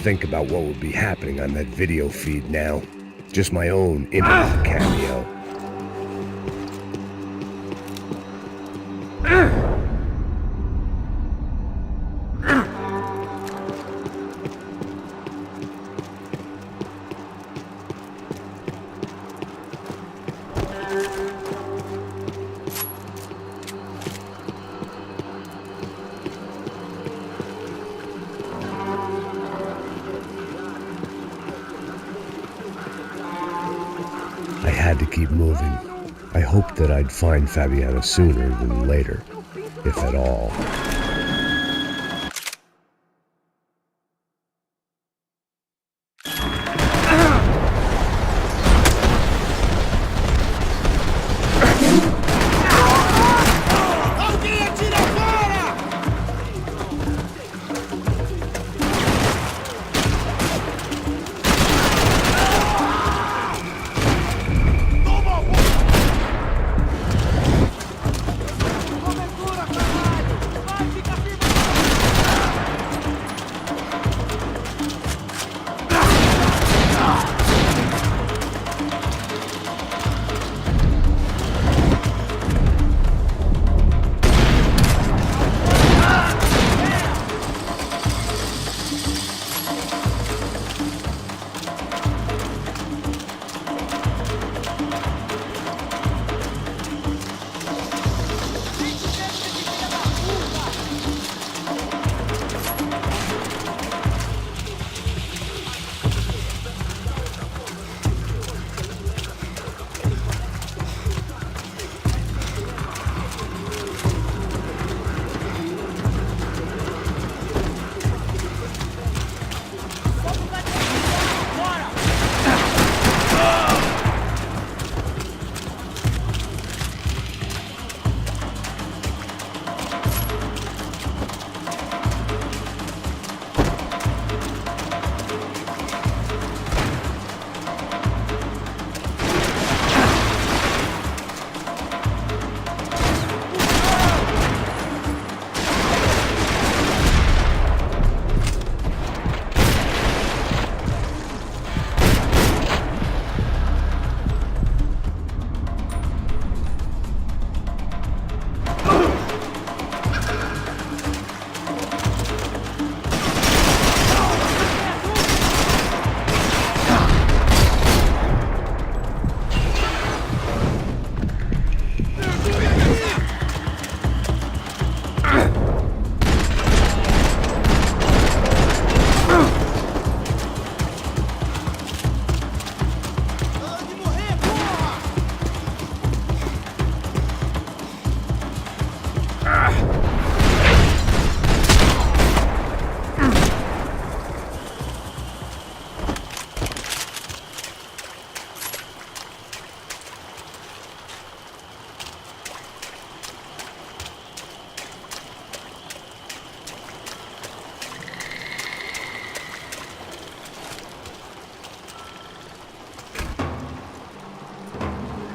think about what would be happening on that video feed now. Just my own image cameo. I had to keep moving. I hoped that I'd find Fabiana sooner than later, if at all.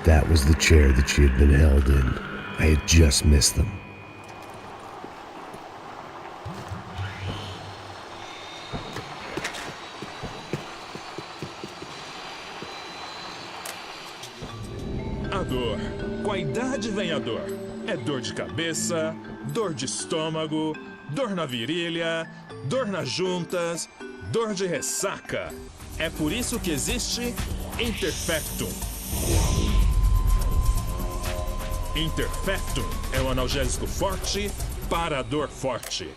That was the chair that she had been held in. I had just missed them. A dor. Com a idade vem a dor. É dor de cabeça, dor de estômago, dor na virilha, dor nas juntas, dor de ressaca. É por isso que existe Interfectum. Interfectum é um analgésico forte para a dor forte.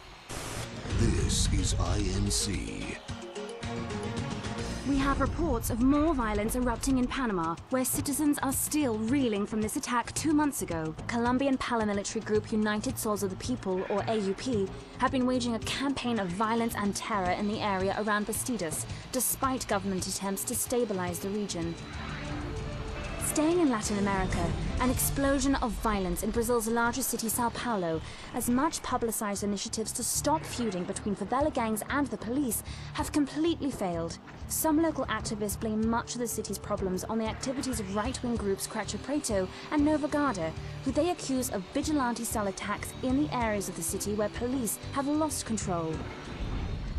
This is INC. We have reports of more violence erupting in Panama, where citizens are still reeling from this attack 2 months ago. Colombian paramilitary group United Souls of the People, or AUP, have been waging a campaign of violence and terror in the area around Bastidas, despite government attempts to stabilize the region. Staying in Latin America, an explosion of violence in Brazil's largest city, Sao Paulo, as much publicized initiatives to stop feuding between favela gangs and the police have completely failed. Some local activists blame much of the city's problems on the activities of right-wing groups Creche Preto and Nova Garda, who they accuse of vigilante-style attacks in the areas of the city where police have lost control.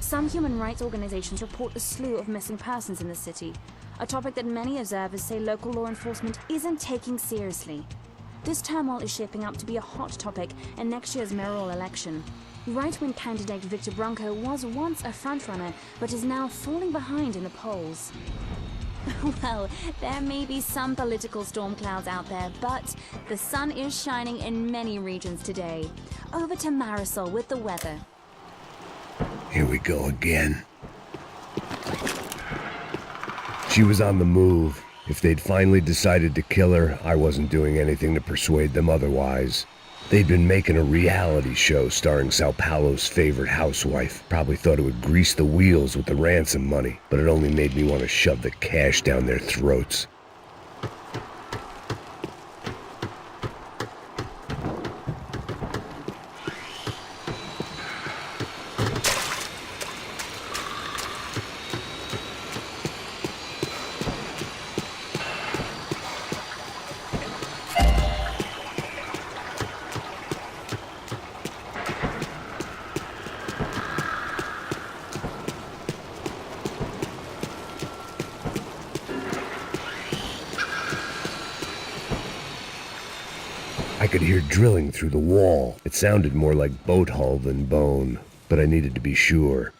Some human rights organizations report a slew of missing persons in the city, a topic that many observers say local law enforcement isn't taking seriously. This turmoil is shaping up to be a hot topic in next year's mayoral election. Right-wing candidate Victor Branco was once a frontrunner, but is now falling behind in the polls. Well, there may be some political storm clouds out there, but the sun is shining in many regions today. Over to Marisol with the weather. Here we go again. She was on the move. If they'd finally decided to kill her, I wasn't doing anything to persuade them otherwise. They'd been making a reality show starring Sao Paulo's favorite housewife. Probably thought it would grease the wheels with the ransom money, but it only made me want to shove the cash down their throats. I could hear drilling through the wall. It sounded more like boat hull than bone, but I needed to be sure.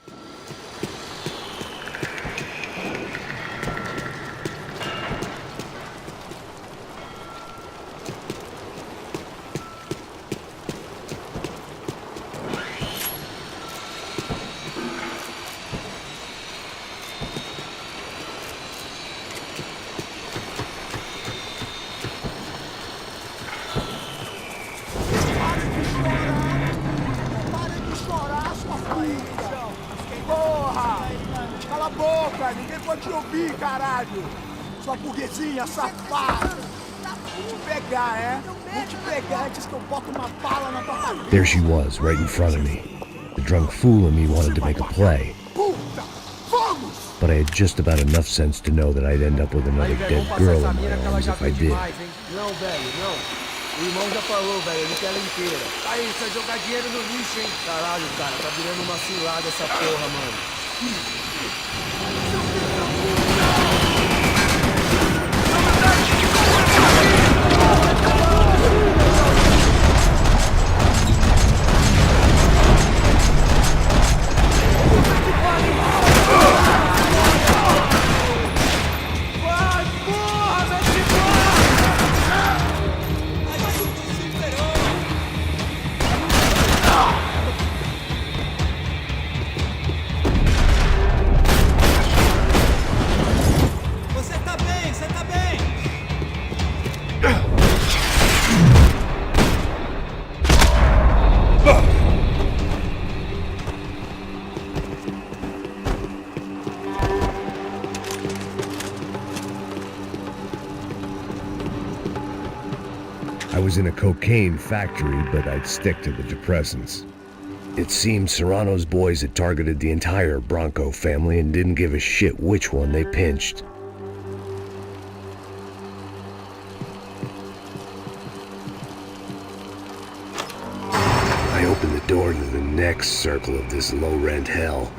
Cala a boca, ninguém pode te ouvir, caralho! Sua burguesinha safada! Vou te pegar, é? Vou te pegar antes que eu boto uma bala na tua cabeça! There she was, right in front of me. The drunk fool in me wanted to make a play. Puta! Vamos! But I had just about enough sense to know that I'd end up with another dead girl in my arms if I did. Não, velho, não. O irmão já falou, velho, ele quer ela inteira. Aí, você vai jogar dinheiro no lixo, hein? Caralho, cara, tá virando uma cilada essa porra, mano. I was in a cocaine factory, but I'd stick to the depressants. It seemed Serrano's boys had targeted the entire Bronco family and didn't give a shit which one they pinched. I opened the door to the next circle of this low-rent hell.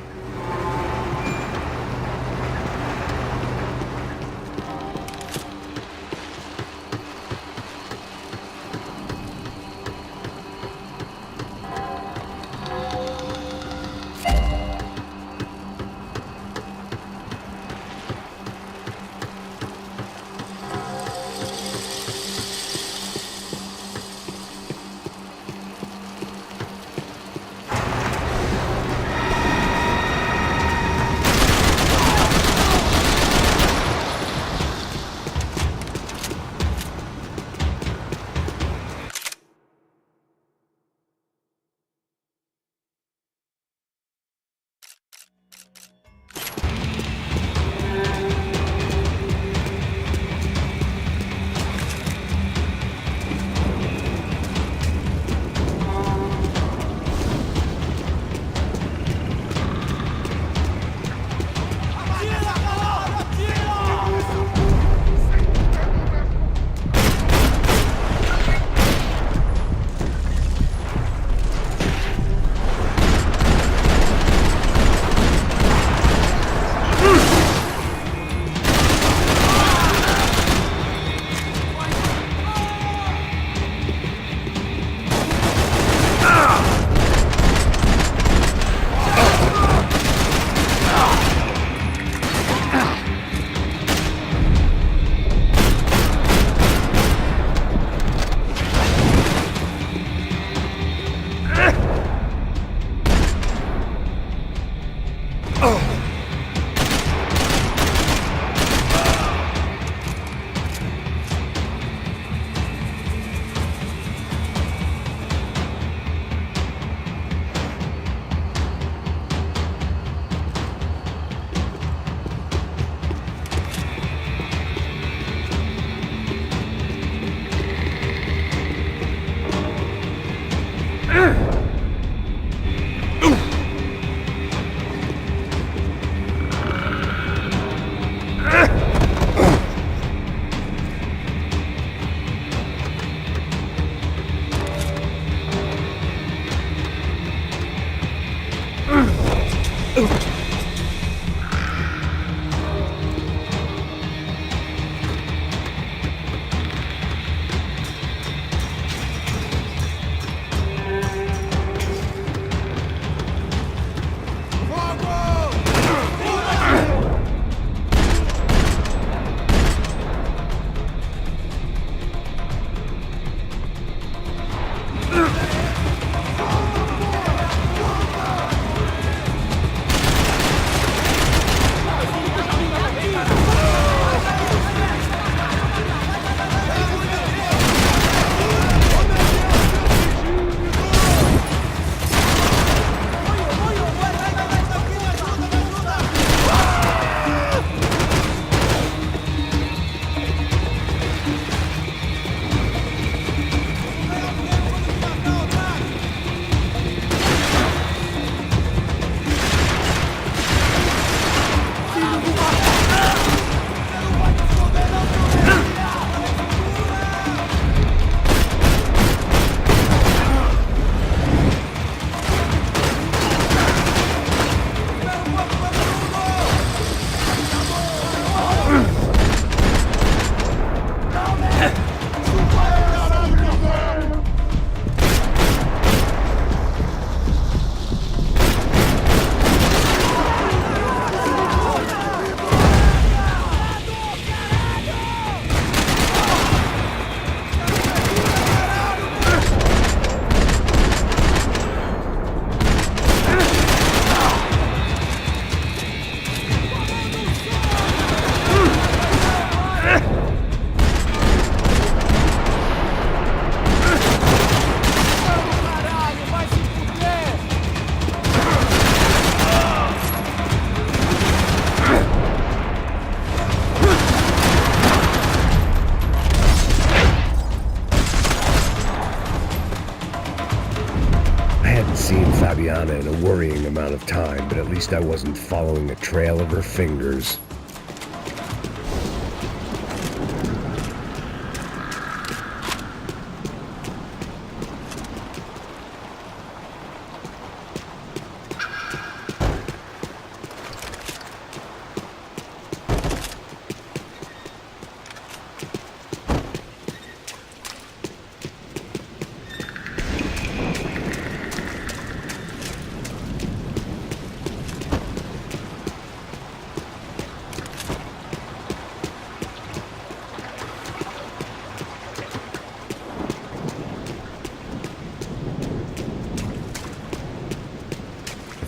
amount of time, but at least I wasn't following a trail of her fingers.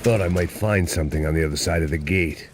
Thought I might find something on the other side of the gate.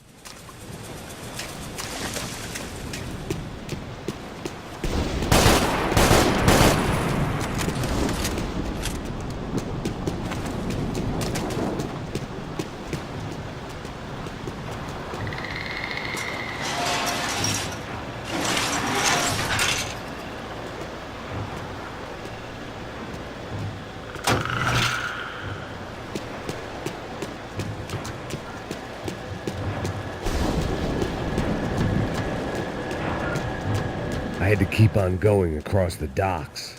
I had to keep on going across the docks.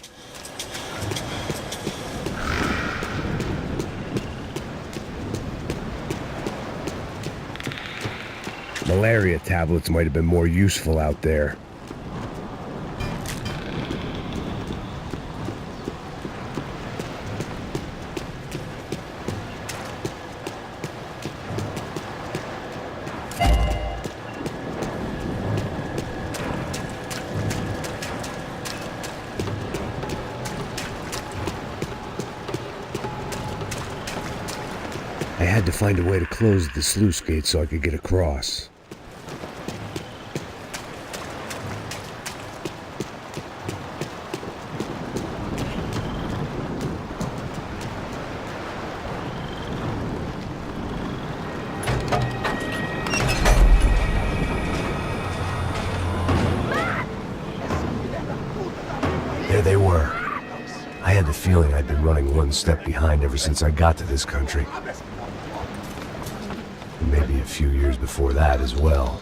Malaria tablets might have been more useful out there. I had to find a way to close the sluice gate so I could get across. There they were. I had the feeling I'd been running one step behind ever since I got to this country. And maybe a few years before that as well.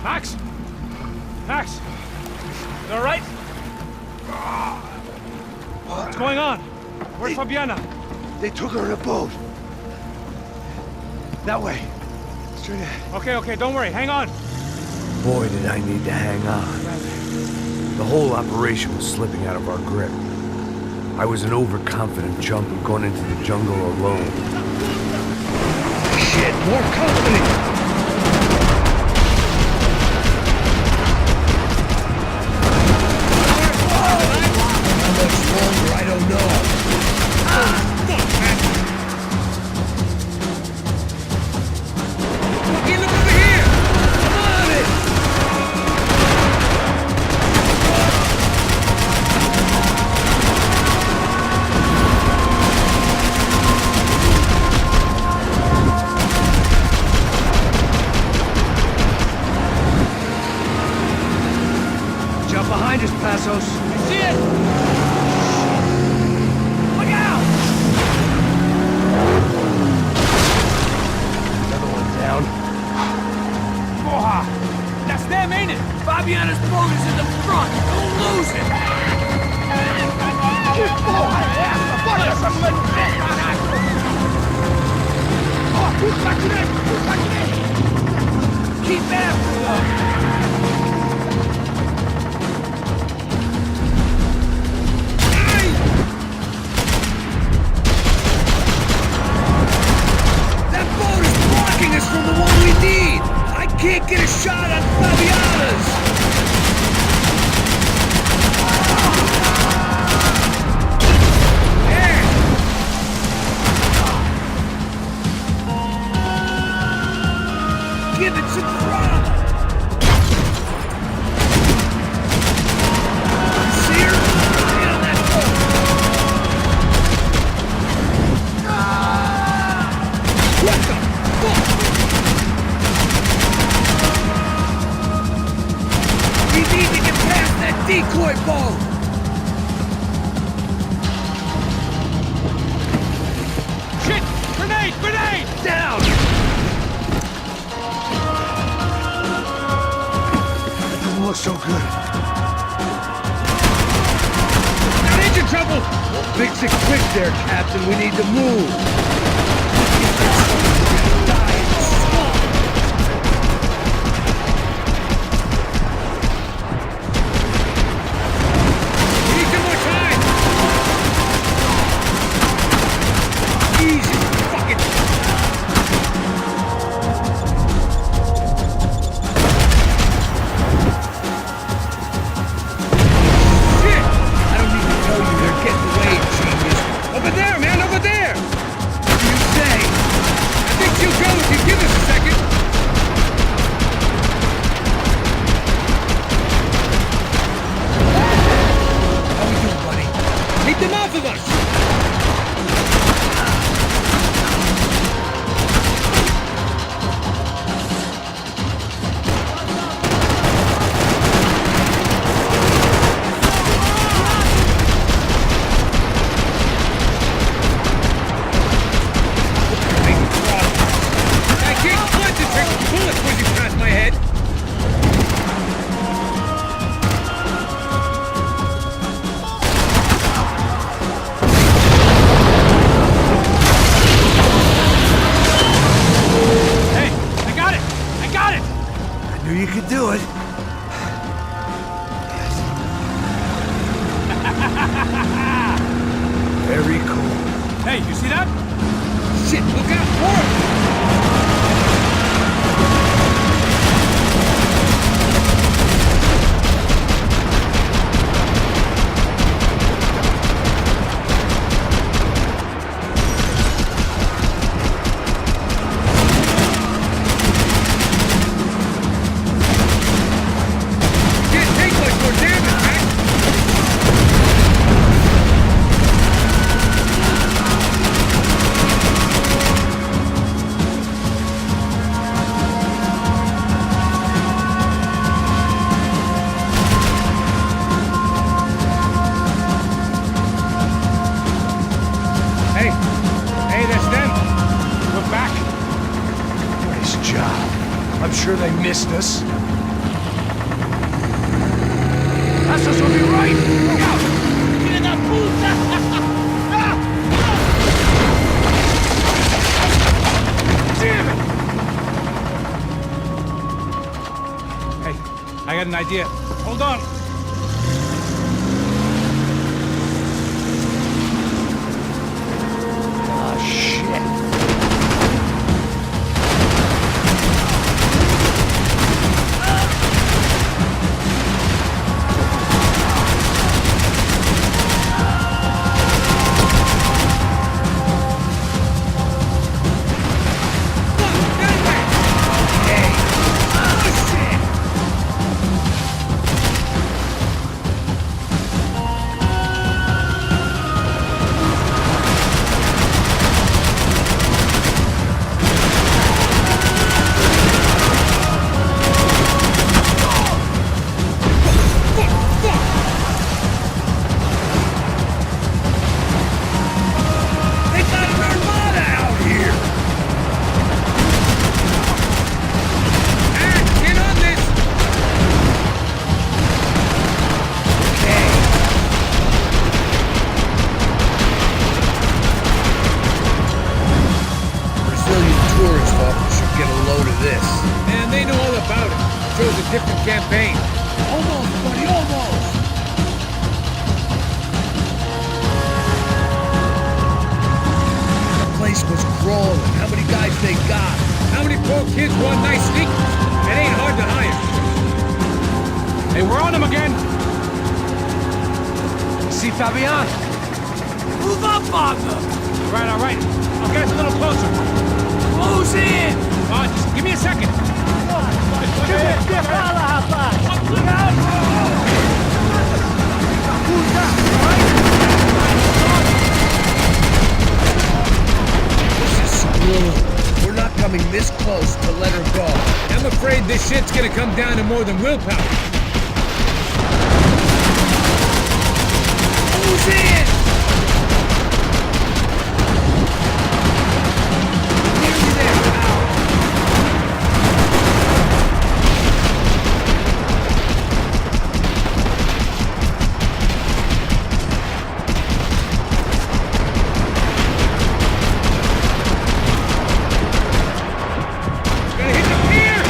Max? Max? You all right? What's going on? Where's Fabiana? They took her in a boat. That way. Straight ahead. Okay, don't worry. Hang on. Boy, did I need to hang on. The whole operation was slipping out of our grip. I was an overconfident chump and going into the jungle alone. Shit, more company! How much longer, I don't know. Hey, look over here! Come on it! Jump behind us, Passos. I see it! Look out! Another one down. Porra! That's them, ain't it? Fabiana's boat is in the front. Don't lose it. Que porra é essa? Bota essa mulher no pé, caralho! Ó, puxa pra direita, puxa pra direita! Keep after them. That boat is blocking us from the one we need! I can't get a shot on Fabiana's! There! Give it some throttle! See her? Get on that boat! What the fuck? We need to get past that decoy boat! Shit! Grenade! Grenade! Down! Doesn't look so good. Got engine trouble! Fix it quick there, Captain. We need to move. We need some more time! Easy, fucking. Shit! I don't need to tell you they're getting away, genius. Over there, man! Over there! What do you say? I think she'll go if you give us a second. How we doing, buddy? Keep them off of us! I can't concentrate with bullets whizzing past my head. Hey, I got it! I got it! I knew you could do it. Very cool. Hey, you see that? Shit, look out! More! Can't take much more damage, Max! Hey, that's them. We're back. Nice job. I'm sure they missed us. Passos will be right! Look out! Get that puta! Damn it! Hey, I got an idea. Hold on. Oh, shit. They got an armada out here! Get on this! Brazilian tourist officer should get a load of this. Man, they know all about it. Chose a different campaign. Almost, buddy, almost! The place was crawling. How many guys they got? How many poor kids want nice sneakers? It ain't hard to hire. Hey, we're on them again. See Fabian? Move up, Wagner! All right. I'll get us a little closer. Close in! Just give me a second. This is screwed. We're not coming this close to let her go. I'm afraid this shit's gonna come down to more than willpower. Who's in? Nearly there, pal. Gonna hit the pier!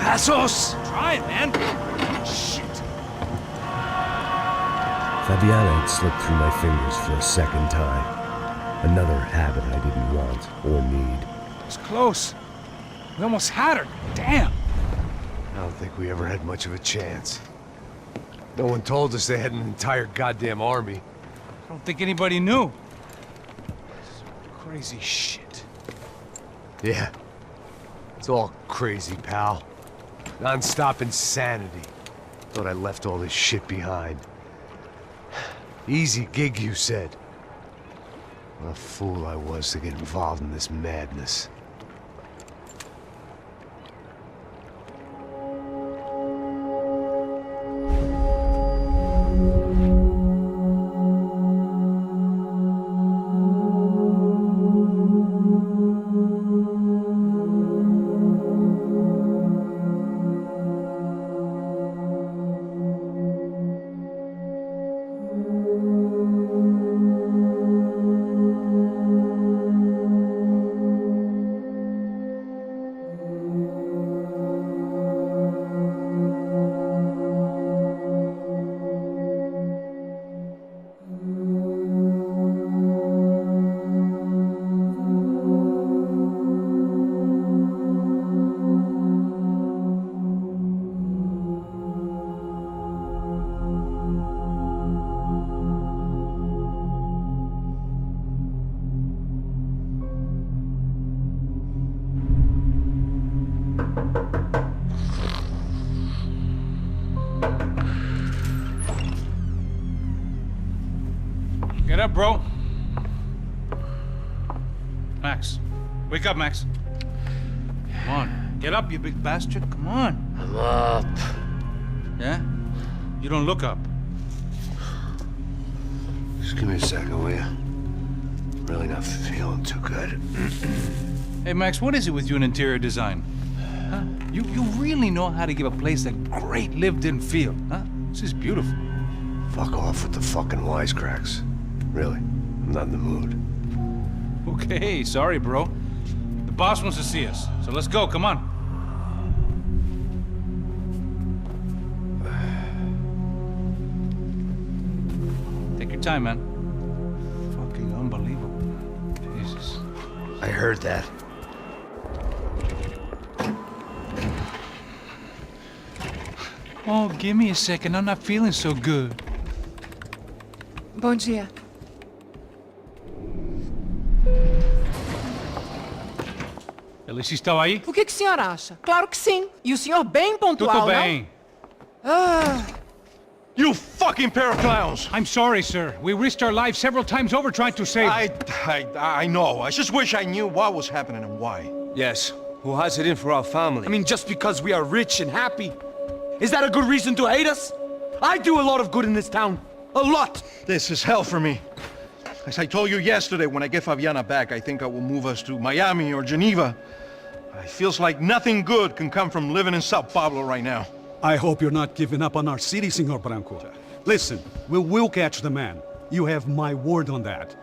Passos! Try it, man. Shit. Fabiana had slipped through my fingers for a second time. Another habit I didn't want or need. It was close. We almost had her. Damn. I don't think we ever had much of a chance. No one told us they had an entire goddamn army. I don't think anybody knew. Crazy shit. Yeah. It's all crazy, pal. Non-stop insanity. Thought I left all this shit behind. Easy gig, you said. What a fool I was to get involved in this madness. Get up, bro. Max. Wake up, Max. Come on. Get up, you big bastard. Come on. I'm up. Yeah? You don't look up. Just give me a second, will you? Really not feeling too good. Hey, Max, what is it with you in interior design? Huh? You really know how to give a place a great lived-in feel, huh? This is beautiful. Fuck off with the fucking wisecracks. Really, I'm not in the mood. Okay, sorry, bro. The boss wants to see us, so let's go, come on. Take your time, man. Fucking unbelievable. Jesus. I heard that. Oh, give me a second, I'm not feeling so good. Bom dia. Alice estava aí? O que o senhor acha? Claro que sim. E o senhor bem pontual, Tudo bem. You fucking pair of clowns! I'm sorry, sir. We risked our lives several times over trying to save... I know. I just wish I knew what was happening and why. Yes, who has it in for our family? I mean, just because we are rich and happy, is that a good reason to hate us? I do a lot of good in this town. A lot! This is hell for me. As I told you yesterday, when I get Fabiana back, I think I will move us to Miami or Geneva. It feels like nothing good can come from living in Sao Paulo right now. I hope you're not giving up on our city, Senor Branco. Listen, we will catch the man. You have my word on that.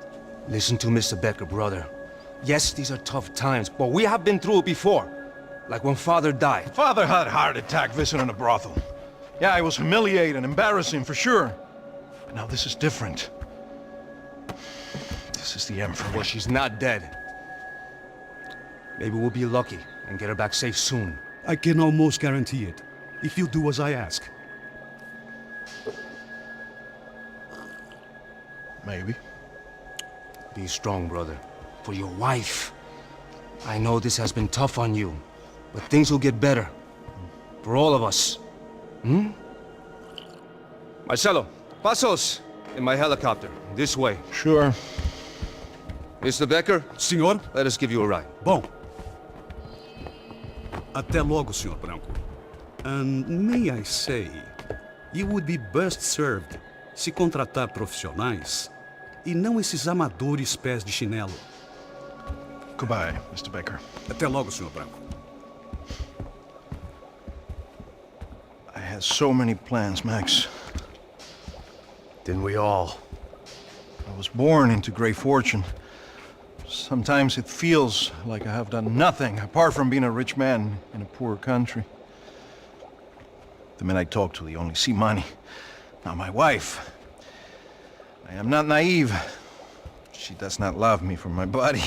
Listen to Mr. Becker, brother. Yes, these are tough times, but we have been through it before. Like when Father died. Father had a heart attack visiting a brothel. Yeah, it was humiliating, embarrassing, for sure. But now this is different. This is the end for Well, me. she's not dead. Maybe we'll be lucky and get her back safe soon. I can almost guarantee it, if you do as I ask. Maybe. Be strong, brother. For your wife. I know this has been tough on you, but things will get better. For all of us. Hmm? Marcelo, pasos in my helicopter. This way. Sure. Mr. Becker, Senhor? let us give you a ride. Bom. Até logo, Senhor Branco. And may I say, you would be best served se contratar profissionais e não esses amadores pés de chinelo. Goodbye, Mr. Baker. Até logo, Senhor Branco. I had so many plans, Max. Didn't we all? I was born into great fortune. Sometimes it feels like I have done nothing apart from being a rich man in a poor country. The men I talk to, they only see money. Now my wife, I am not naive. She does not love me for my body.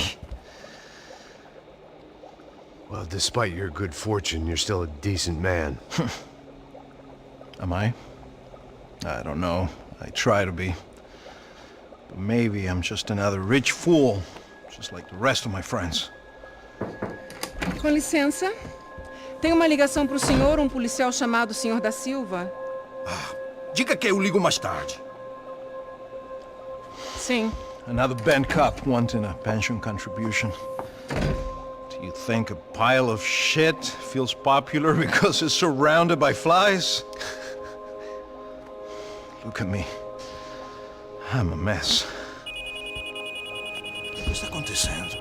Well, despite your good fortune, you're still a decent man. Am I? I don't know. I try to be. But maybe I'm just another rich fool, just like the rest of my friends. Com licença. Tem uma ligação pro senhor, um policial chamado Senhor da Silva. Diga que eu ligo mais tarde. Sim. Another bent cop wanting a pension contribution. Do you think a pile of shit feels popular because it's surrounded by flies? Look at me. I'm a mess. O que está acontecendo?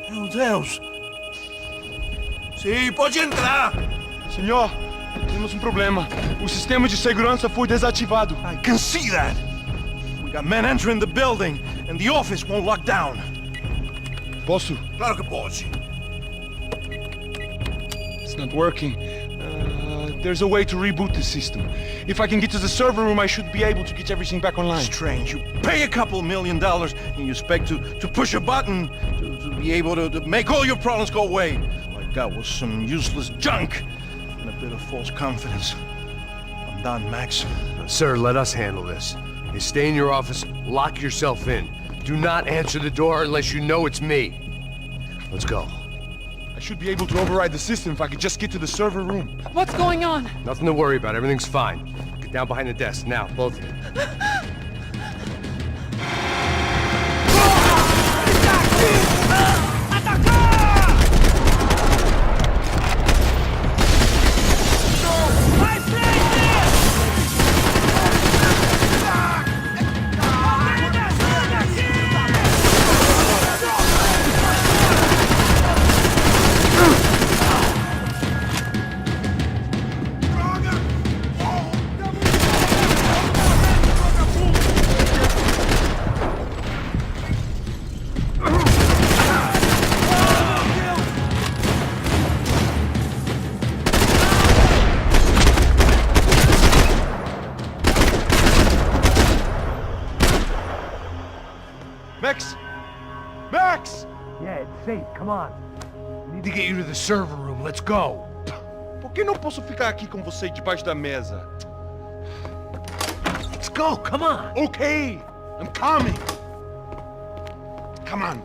Meu Deus! Sim, pode entrar! Senhor, temos problema. O sistema de segurança foi desativado. I can see that. We got men entering the building, and the office won't lock down. Posso? Claro que pode. It's not working. There's a way to reboot the system. If I can get to the server room, I should be able to get everything back online. Strange. You pay a couple $1 million and you expect to push a button to be able to make all your problems go away. All I got was some useless junk and a bit of false confidence. I'm done, Max. Sir, let us handle this. You stay in your office, lock yourself in. Do not answer the door unless you know it's me. Let's go. I should be able to override the system if I could just get to the server room. What's going on? Nothing to worry about. Everything's fine. Get down behind the desk now, both of you. Max! Max! Yeah, it's safe. Come on. We need to get you to the server room. Let's go. Por que não posso ficar aqui com você debaixo da mesa? Let's go. Come on. Okay, I'm coming. Come on.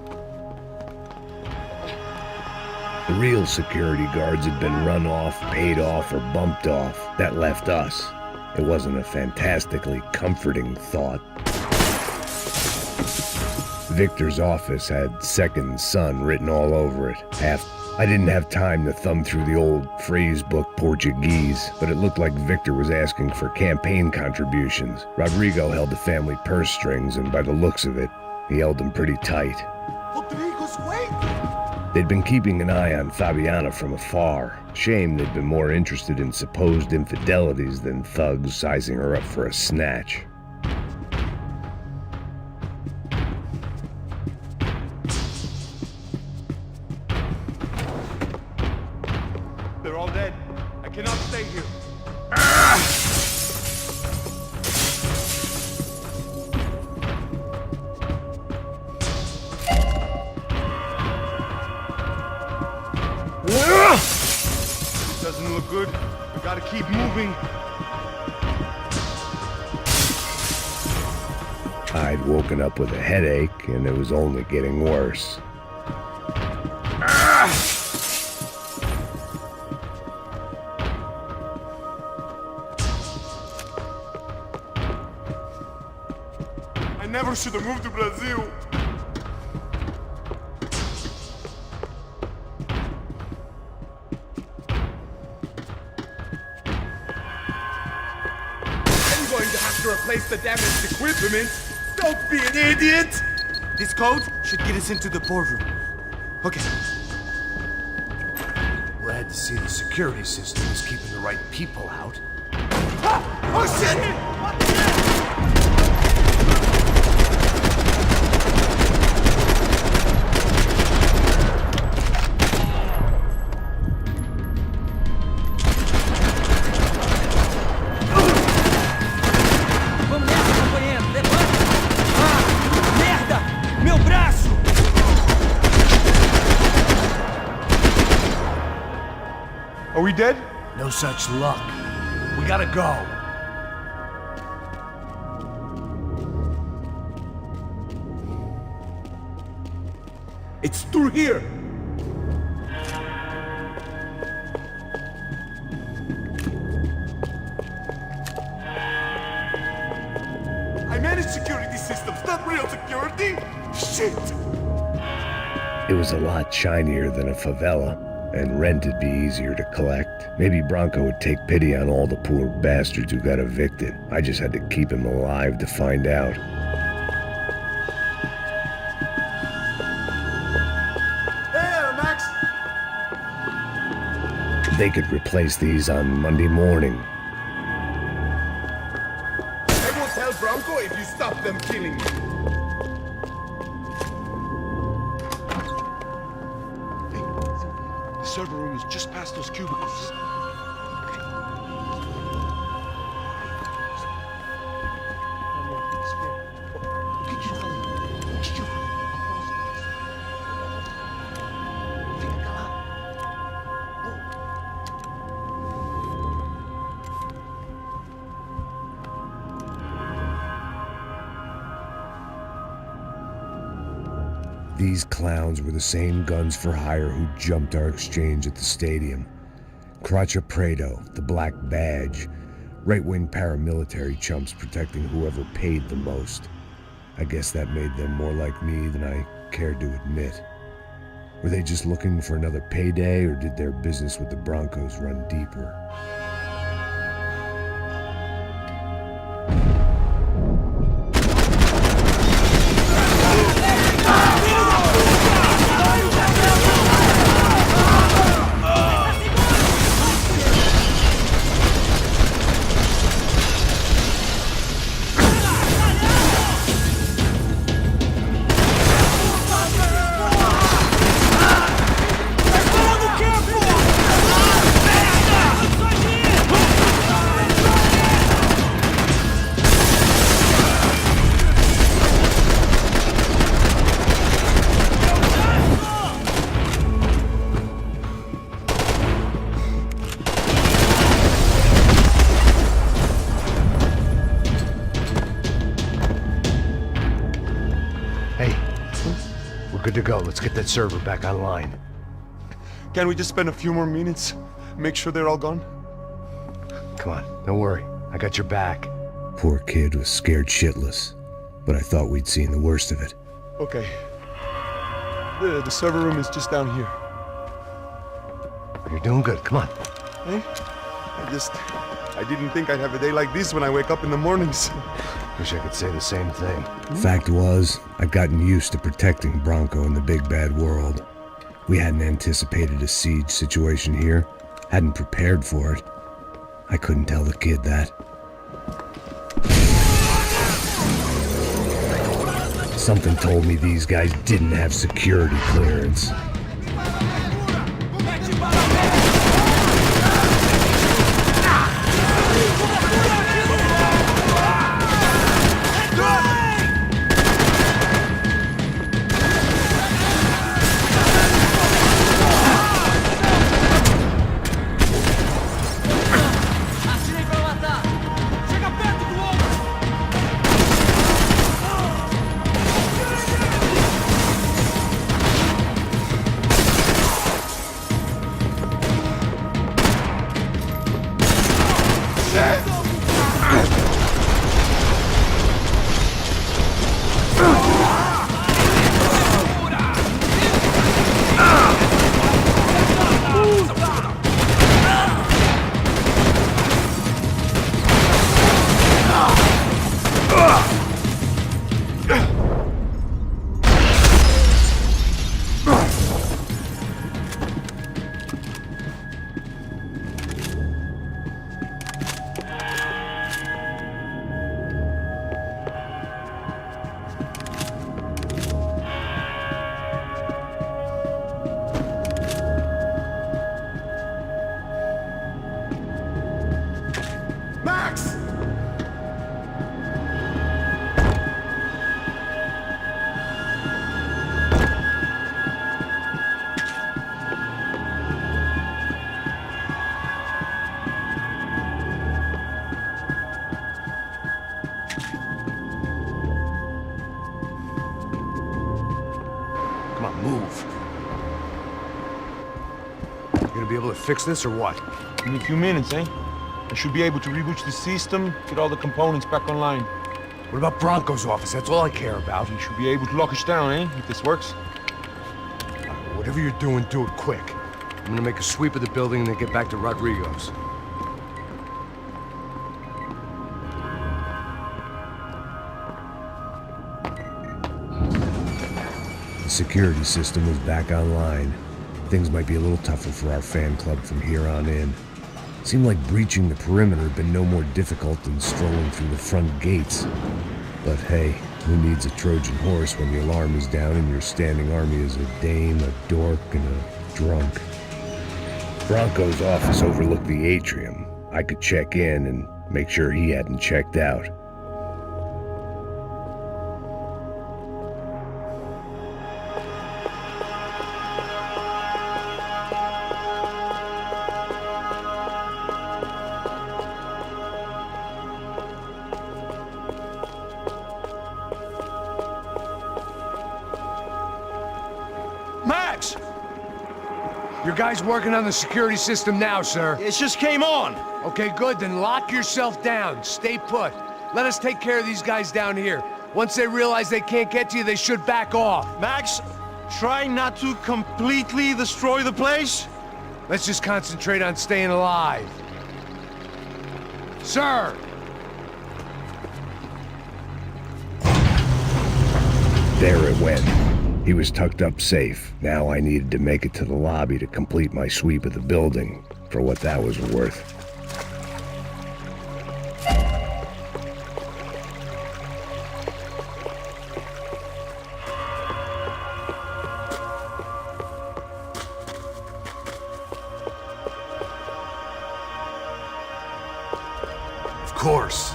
The real security guards had been run off, paid off, or bumped off. That left us. It wasn't a fantastically comforting thought. Victor's office had Second Son written all over it. I didn't have time to thumb through the old phrase book Portuguese, but it looked like Victor was asking for campaign contributions. Rodrigo held the family purse strings, and by the looks of it, he held them pretty tight. Rodrigo's wait! They'd been keeping an eye on Fabiana from afar. Shame they'd been more interested in supposed infidelities than thugs sizing her up for a snatch. They're all dead. I cannot stay here. Doesn't look good. We gotta keep moving. I'd woken up with a headache, and it was only getting worse. I never should have moved to Brazil. I'm going to have to replace the damaged equipment. Don't be an idiot! This code should get us into the boardroom. Okay. Glad to see the security system is keeping the right people out. Oh shit! Vamos nessa, companheiro. Levanta. Ah, merda! Meu braço! Are we dead? No such luck. We gotta go. It's through here. I manage security systems, not real security. Shit. It was a lot shinier than a favela, and rent'd be easier to collect. Maybe Bronco would take pity on all the poor bastards who got evicted. I just had to keep him alive to find out. Hey, Max. They could replace these on Monday morning. I won't tell Bronco if you stop them killing me. Hey, the server room is just past those cubicles. These clowns were the same guns for hire who jumped our exchange at the stadium. Craccia Prado, the Black Badge, right-wing paramilitary chumps protecting whoever paid the most. I guess that made them more like me than I cared to admit. Were they just looking for another payday, or did their business with the Broncos run deeper? We're good to go. Let's get that server back online. Can we just spend a few more minutes? Make sure they're all gone? Come on, don't worry. I got your back. Poor kid was scared shitless, but I thought we'd seen the worst of it. Okay. The server room is just down here. You're doing good. Come on. Hey? I didn't think I'd have a day like this when I wake up in the mornings. Wish I could say the same thing. Fact was, I'd gotten used to protecting Bronco in the big bad world. We hadn't anticipated a siege situation here, hadn't prepared for it. I couldn't tell the kid that. Something told me these guys didn't have security clearance. Max! Come on, move. You gonna be able to fix this or what? Give me a few minutes, eh? I should be able to reboot the system, get all the components back online. What about Bronco's office? That's all I care about. You should be able to lock us down, eh? If this works. Whatever you're doing, do it quick. I'm gonna make a sweep of the building and then get back to Rodrigo's. The security system was back online. Things might be a little tougher for our fan club from here on in. Seemed like breaching the perimeter had been no more difficult than strolling through the front gates. But hey, who needs a Trojan horse when the alarm is down and your standing army is a dame, a dork, and a drunk? Bronco's office overlooked the atrium. I could check in and make sure he hadn't checked out. Your guy's working on the security system now, sir. It just came on. Okay, good, then lock yourself down. Stay put. Let us take care of these guys down here. Once they realize they can't get to you, they should back off. Max, try not to completely destroy the place. Let's just concentrate on staying alive. Sir! There it went. He was tucked up safe. Now I needed to make it to the lobby to complete my sweep of the building, for what that was worth. Of course.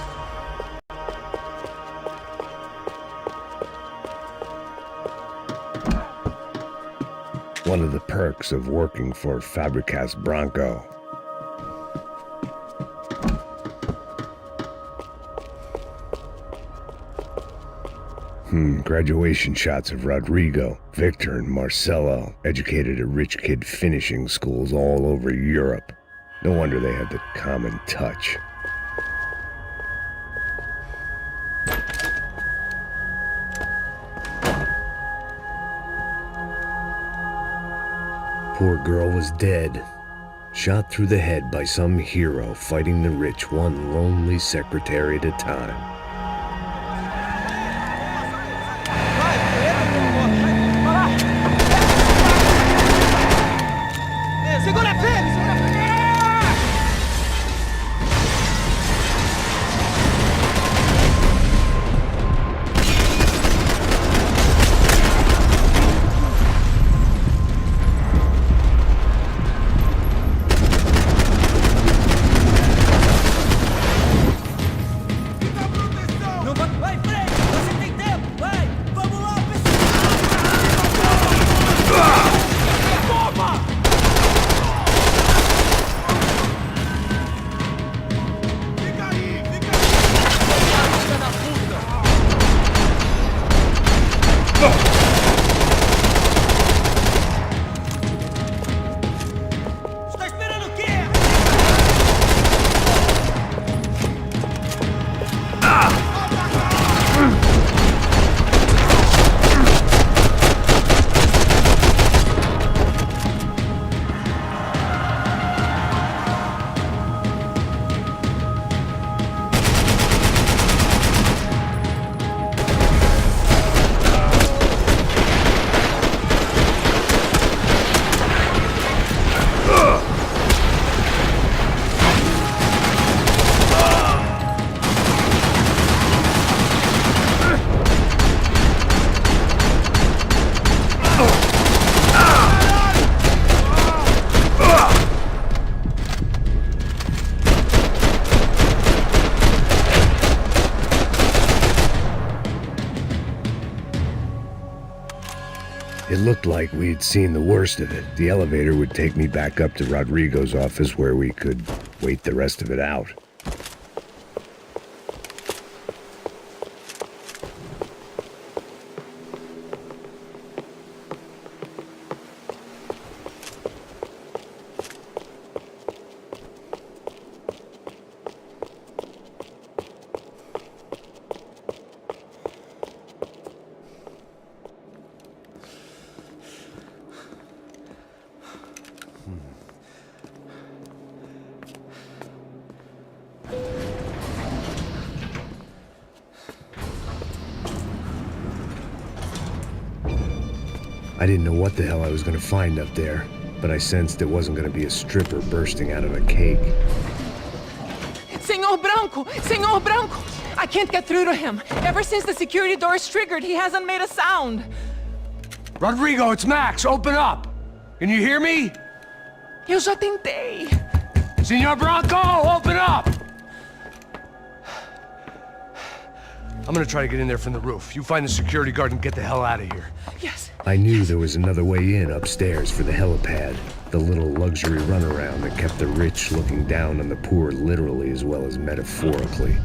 One of the perks of working for Fabricas Bronco. Graduation shots of Rodrigo, Victor, and Marcelo, educated at rich kid finishing schools all over Europe. No wonder they had the common touch. Poor girl was dead, shot through the head by some hero fighting the rich one lonely secretary at a time. It looked like we'd seen the worst of it. The elevator would take me back up to Rodrigo's office where we could wait the rest of it out. I didn't know what the hell I was going to find up there, but I sensed it wasn't going to be a stripper bursting out of a cake. Senor Branco! Senor Branco! I can't get through to him. Ever since the security door is triggered, he hasn't made a sound. Rodrigo, it's Max. Open up. Can you hear me? Eu já tentei. Senor Branco, open up! I'm gonna try to get in there from the roof. You find the security guard and get the hell out of here. Yes. I knew there was another way in upstairs for the helipad, the little luxury runaround that kept the rich looking down on the poor literally as well as metaphorically.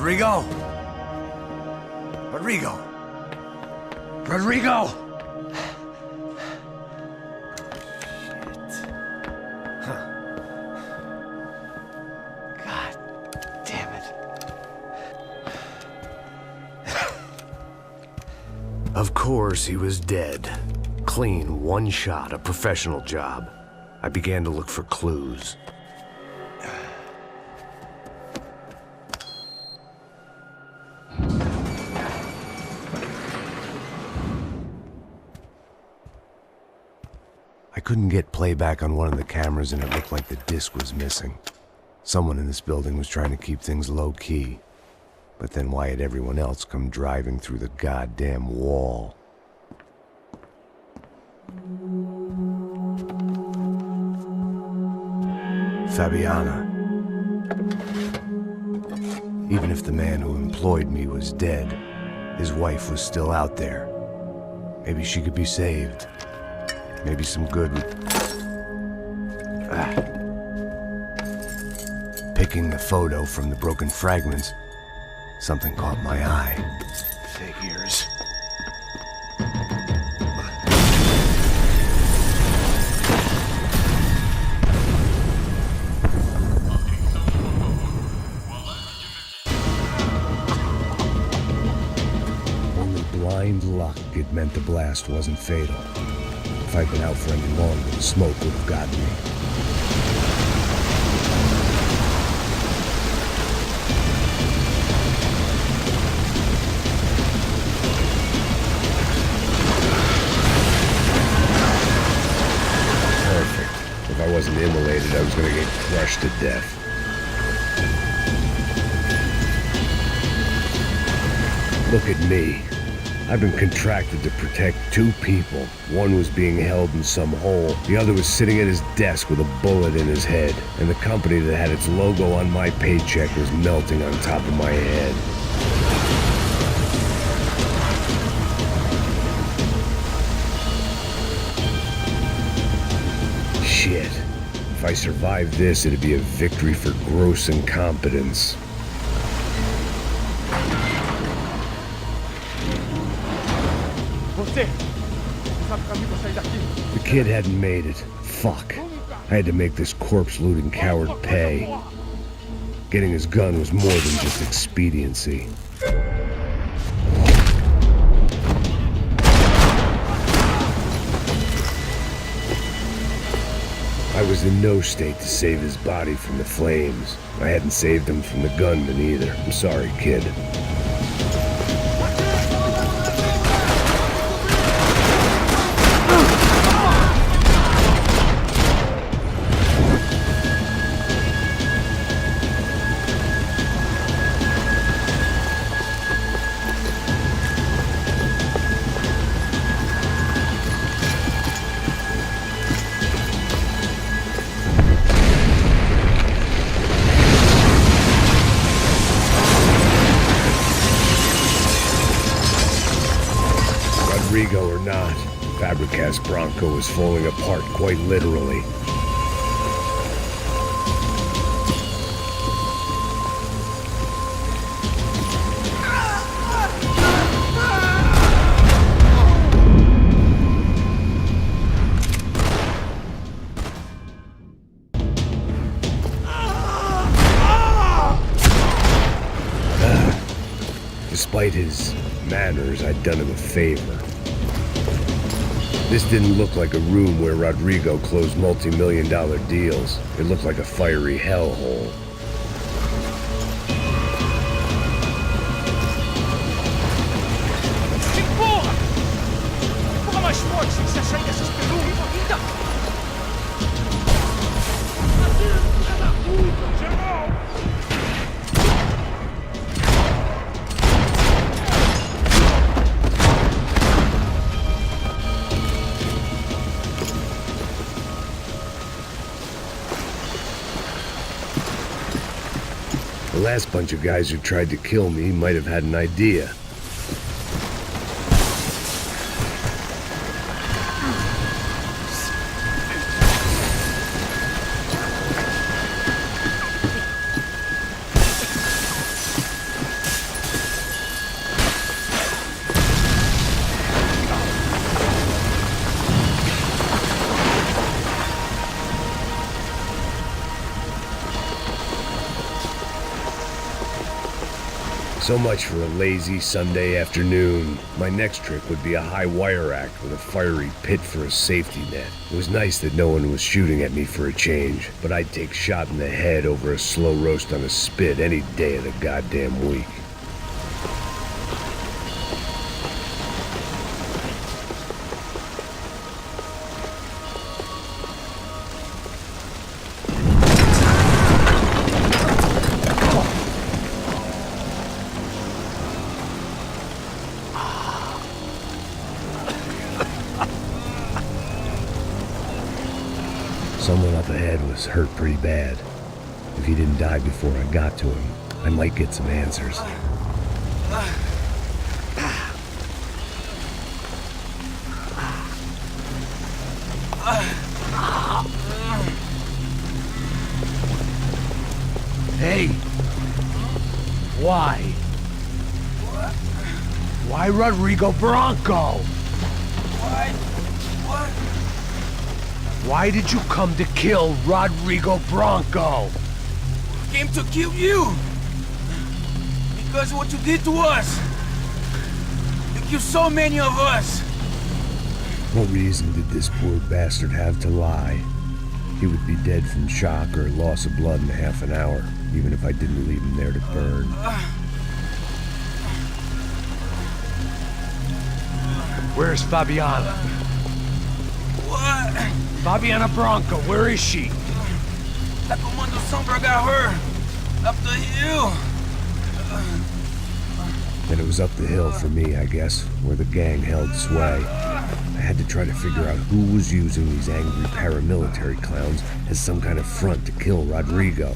Rodrigo? Rodrigo! Rodrigo! Of course, he was dead. Clean, one shot, a professional job. I began to look for clues. I couldn't get playback on one of the cameras and it looked like the disc was missing. Someone in this building was trying to keep things low-key. But then why had everyone else come driving through the goddamn wall? Fabiana. Even if the man who employed me was dead, his wife was still out there. Maybe she could be saved. Maybe some good would... Picking the photo from the broken fragments, something caught my eye. Figures. Only blind luck had meant the blast wasn't fatal. If I'd been out for any longer, the smoke would have gotten me. If I wasn't immolated, I was gonna get crushed to death. Look at me. I've been contracted to protect two people. One was being held in some hole. The other was sitting at his desk with a bullet in his head. And the company that had its logo on my paycheck was melting on top of my head. Shit. If I survived this, it'd be a victory for gross incompetence. The kid hadn't made it. Fuck. I had to make this corpse-looting coward pay. Getting his gun was more than just expediency. I was in no state to save his body from the flames. I hadn't saved him from the gunman either. I'm sorry, kid. Rodrigo or not, Fabricast Bronco was falling apart quite literally. Despite his manners, I'd done him a favor. This didn't look like a room where Rodrigo closed multi-million-dollar deals. It looked like a fiery hellhole. Porra mais forte, tem que se achar dessas perucas. Filha da puta, geral! The last bunch of guys who tried to kill me might have had an idea. So much for a lazy Sunday afternoon. My next trick would be a high wire act with a fiery pit for a safety net. It was nice that no one was shooting at me for a change, but I'd take shot in the head over a slow roast on a spit any day of the goddamn week. Someone up ahead was hurt pretty bad. If he didn't die before I got to him, I might get some answers. Hey! Why? Why Rodrigo Bronco? Why did you come to kill Rodrigo Bronco? Came to kill you! Because of what you did to us! You killed so many of us! What reason did this poor bastard have to lie? He would be dead from shock or loss of blood in half an hour, even if I didn't leave him there to burn. Where's Fabiana? What? Fabiana Bronco, where is she? That Comando Sombra got her! Up the hill! And it was up the hill for me, I guess, where the gang held sway. I had to try to figure out who was using these angry paramilitary clowns as some kind of front to kill Rodrigo.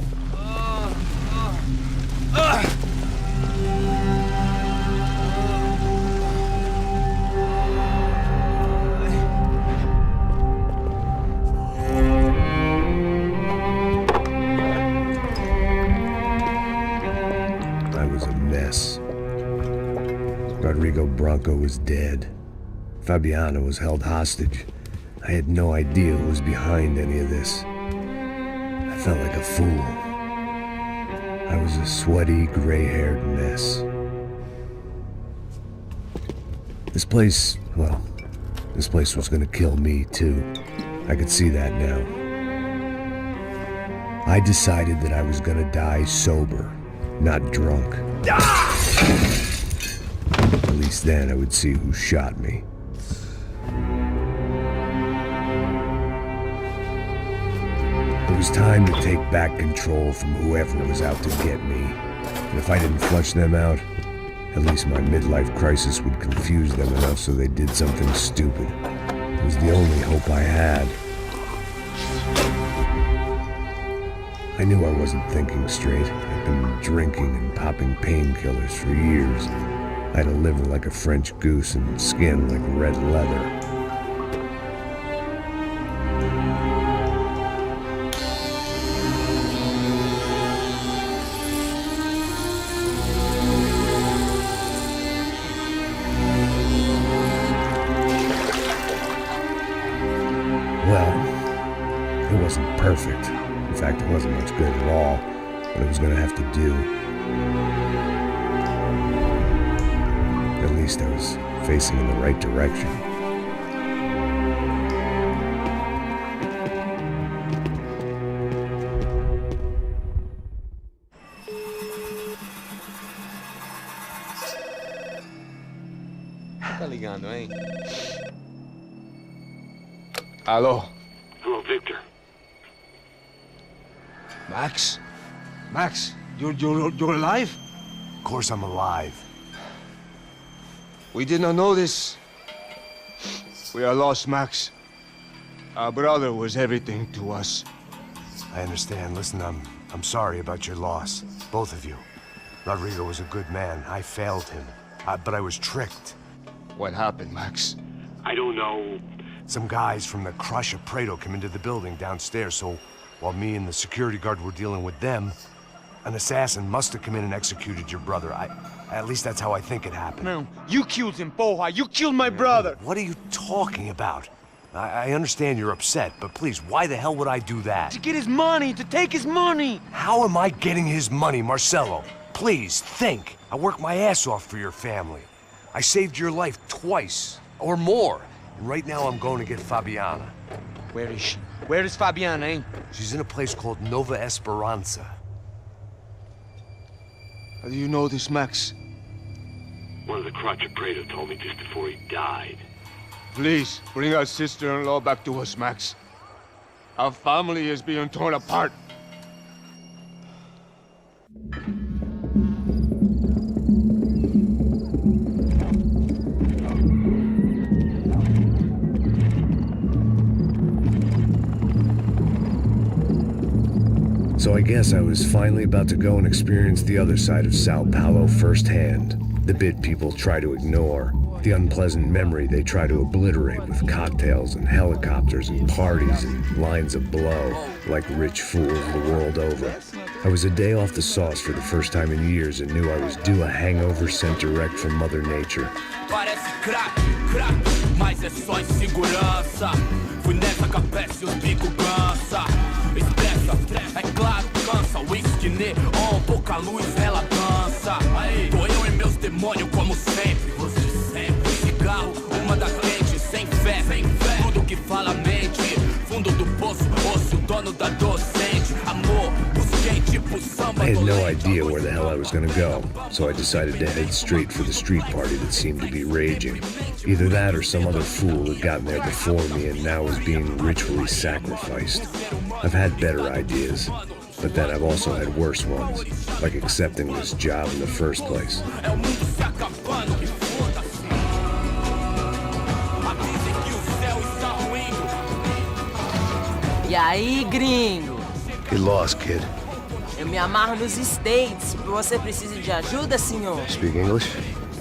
I was a mess. Rodrigo Bronco was dead. Fabiana was held hostage. I had no idea who was behind any of this. I felt like a fool. I was a sweaty, gray-haired mess. This place was gonna kill me, too. I could see that now. I decided that I was gonna die sober, not drunk. At least then I would see who shot me. It was time to take back control from whoever was out to get me. And if I didn't flush them out, at least my midlife crisis would confuse them enough so they did something stupid. It was the only hope I had. I knew I wasn't thinking straight. I'd been drinking and popping painkillers for years. I had a liver like a French goose and skin like red leather. Well, it wasn't perfect. In fact, it wasn't much good at all, but it was gonna have to do. At least I was facing in the right direction. Tá ligando, hein? Alô? Hello, Victor. Max? Max, you're alive? Of course I'm alive. We did not know this. We are lost, Max. Our brother was everything to us. I understand. Listen, I'm sorry about your loss. Both of you. Rodrigo was a good man. I failed him. But I was tricked. What happened, Max? I don't know. Some guys from the Crush of Prado came into the building downstairs, so while me and the security guard were dealing with them, an assassin must have come in and executed your brother. At least that's how I think it happened. No, you killed him, Porra. You killed my brother. What are you talking about? I understand you're upset, but please, why the hell would I do that? To get his money, to take his money. How am I getting his money, Marcelo? Please, think. I worked my ass off for your family. I saved your life twice, or more. And right now I'm going to get Fabiana. Where is she? Where is Fabiana, eh? She's in a place called Nova Esperanza. How do you know this, Max? One of the Crotch Prado told me just before he died. Please, bring our sister-in-law back to us, Max. Our family is being torn apart. So I guess I was finally about to go and experience the other side of Sao Paulo firsthand. The bit people try to ignore. The unpleasant memory they try to obliterate with cocktails and helicopters and parties and lines of blow, like rich fools the world over. I was a day off the sauce for the first time in years and knew I was due a hangover sent direct from Mother Nature. Parece crack, crack, mas é só insegurança. Fui nessa capete, os bico cansa. Estressa, é claro, cansa. Whisky neon, pouca luz, ela dança. Tô eu e meus demônios como sempre. Você sempre. Cigarro, uma das lentes, sem fé. Tudo que fala mente. Fundo do poço, osso, dono da docente. Amor, busquei tipo samba. I had no idea where the hell I was gonna go, so I decided to head straight for the street party that seemed to be raging. Either that or some other fool had gotten there before me and now was being ritually sacrificed. I've had better ideas, but then I've also had worse ones, like accepting this job in the first place. E aí, gringo? Get lost, kid. Eu me amarro nos States. Você precisa de ajuda, senhor? Speak English?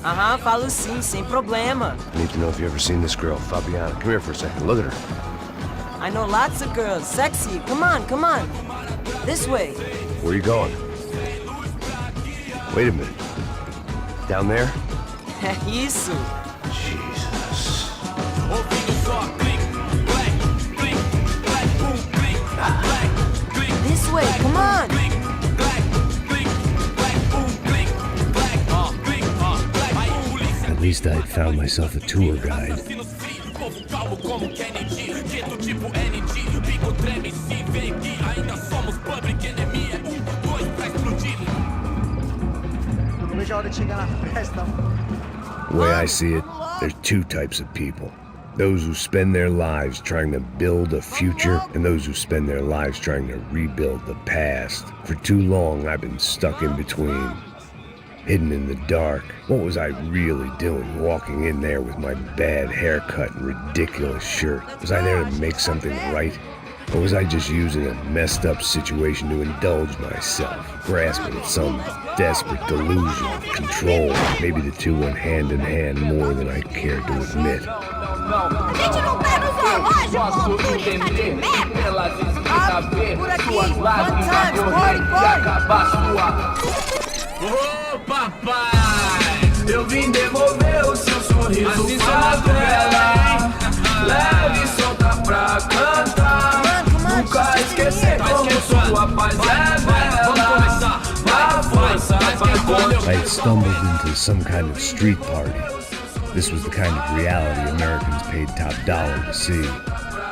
Aham, falo sim, sem problema. I need to know if you've ever seen this girl, Fabiana. Come here for a second. Look at her. I know lots of girls. Sexy. Come on, come on. This way. Where are you going? Wait a minute. Down there? É isso. Jesus. This way, come on. At least I'd found myself a tour guide. The way I see it, there's two types of people. Those who spend their lives trying to build a future, and those who spend their lives trying to rebuild the past. For too long, I've been stuck in between. Hidden in the dark. What was I really doing walking in there with my bad haircut and ridiculous shirt? Was I there to make something right? Or was I just using a messed up situation to indulge myself, grasping at some desperate delusion of control? Maybe the two went hand in hand more than I cared to admit. A gente não tá no zoológico, turista de merda! Por aqui, one time, Ô papai, eu vim devolver o seu sorriso pra tela. Leve e solta pra cantar. Nunca esquecer como sua paz é bela. Vá força, I had stumbled into some kind of street party. This was the kind of reality Americans paid top dollar to see.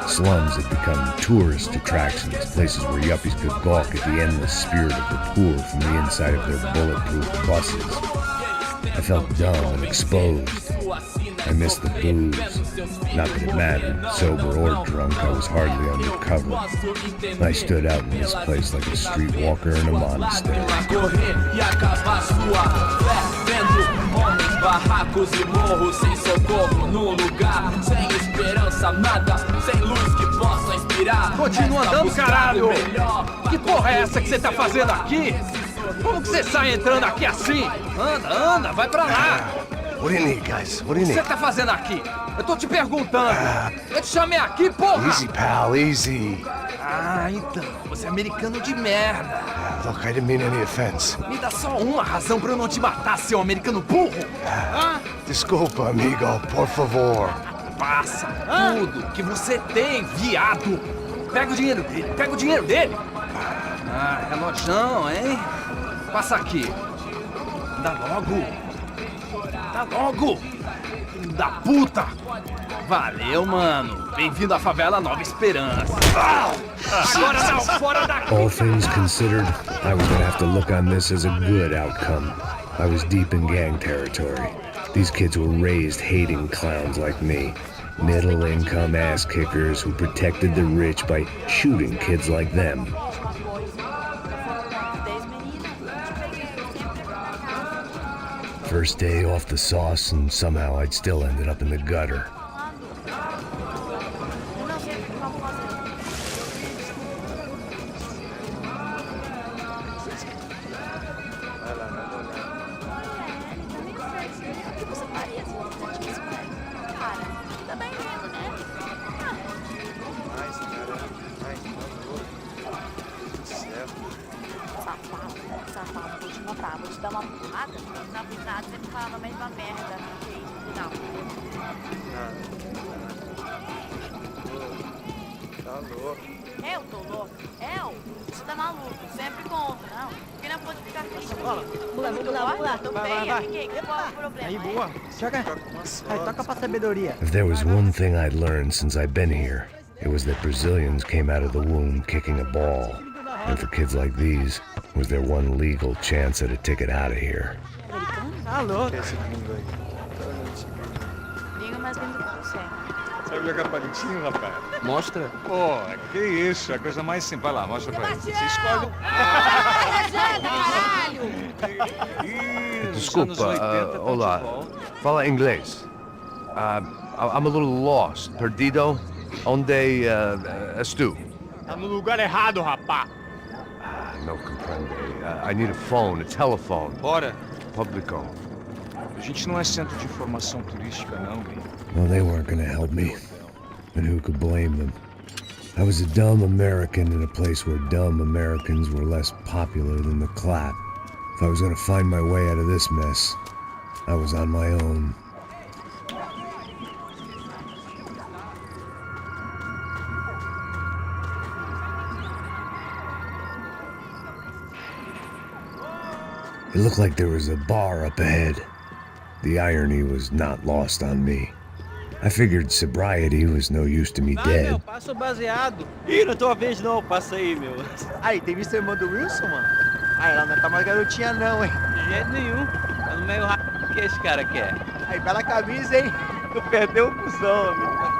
Slums had become tourist attractions, places where yuppies could gawk at the endless spirit of the poor from the inside of their bulletproof buses. I felt dumb and exposed. I missed the booze. Not that it mattered, sober or drunk, I was hardly undercover. I stood out in this place like a streetwalker in a monastery. Barracos e morros sem socorro no lugar, sem esperança, nada, sem luz que possa inspirar. Continua andando, caralho! Que porra é essa que você tá fazendo aqui? Como que você sai entrando aqui assim? Anda, anda, vai pra lá! What do you need, guys? What do you O que need? você tá fazendo aqui? Eu tô te perguntando! Eu te chamei aqui, porra! Easy, pal, easy. Ah, então, você é americano de merda! Look, I didn't mean any offense. Me dá só uma razão pra eu não te matar, seu americano burro! Hã? Desculpa, amigo, por favor. Passa tudo que você tem, viado! Pega o dinheiro dele, pega o dinheiro dele! Ah, relojão, hein? Passa aqui. Dá logo! Dá logo! Filho da puta! Valeu, mano. Bem-vindo à favela Nova Esperança. Agora não, fora daqui! All things considered, I was gonna have to look on this as a good outcome. I was deep in gang territory. These kids were raised hating clowns like me. Middle-income ass-kickers who protected the rich by shooting kids like them. First day off the sauce, and somehow I'd still ended up in the gutter. Vou te dar uma porrada, na pisada você fala a mesma merda. Não. Tá louco. Eu tô louco. Você tá maluco. Sempre contra, não. Porque não pode ficar triste. Vamos lá. Tô feia. Fiquei. Qual é o problema? Aí, boa. Joga. Aí, toca pra sabedoria. If there was one thing I'd learned since I've been here, it was that Brazilians came out of the womb kicking a ball. And for kids like these, was their one legal chance at a ticket out of here. Tá louco. Liga mais bem do que você. Sabe jogar palitinho, rapaz? Mostra. Pô, que isso, é a coisa mais simples. Vai lá, mostra pra ele. Você escolhe. Desculpa, olá. Fala inglês. I'm a little lost. Perdido? Onde és tu? Tá no lugar errado, rapá. No comprende. I need a phone, a telephone. Bora. Publico. A gente não é centro de informação turística, não, Gui. Well, they weren't gonna help me. And who could blame them? I was a dumb American in a place where dumb Americans were less popular than the clap. If I was gonna find my way out of this mess, I was on my own. It looked like there was a bar up ahead. The irony was not lost on me. I figured sobriety was no use to me dead. Meu, passa o baseado. Ih, não é tua vez não, passa aí, meu. Aí, tem visto a irmã do Wilson, mano? Ah, ela não tá mais garotinha não, hein? De jeito nenhum. Tá no meio rápido que esse cara quer. Aí, bela camisa, hein? Tu perdeu o cuzão, amigo.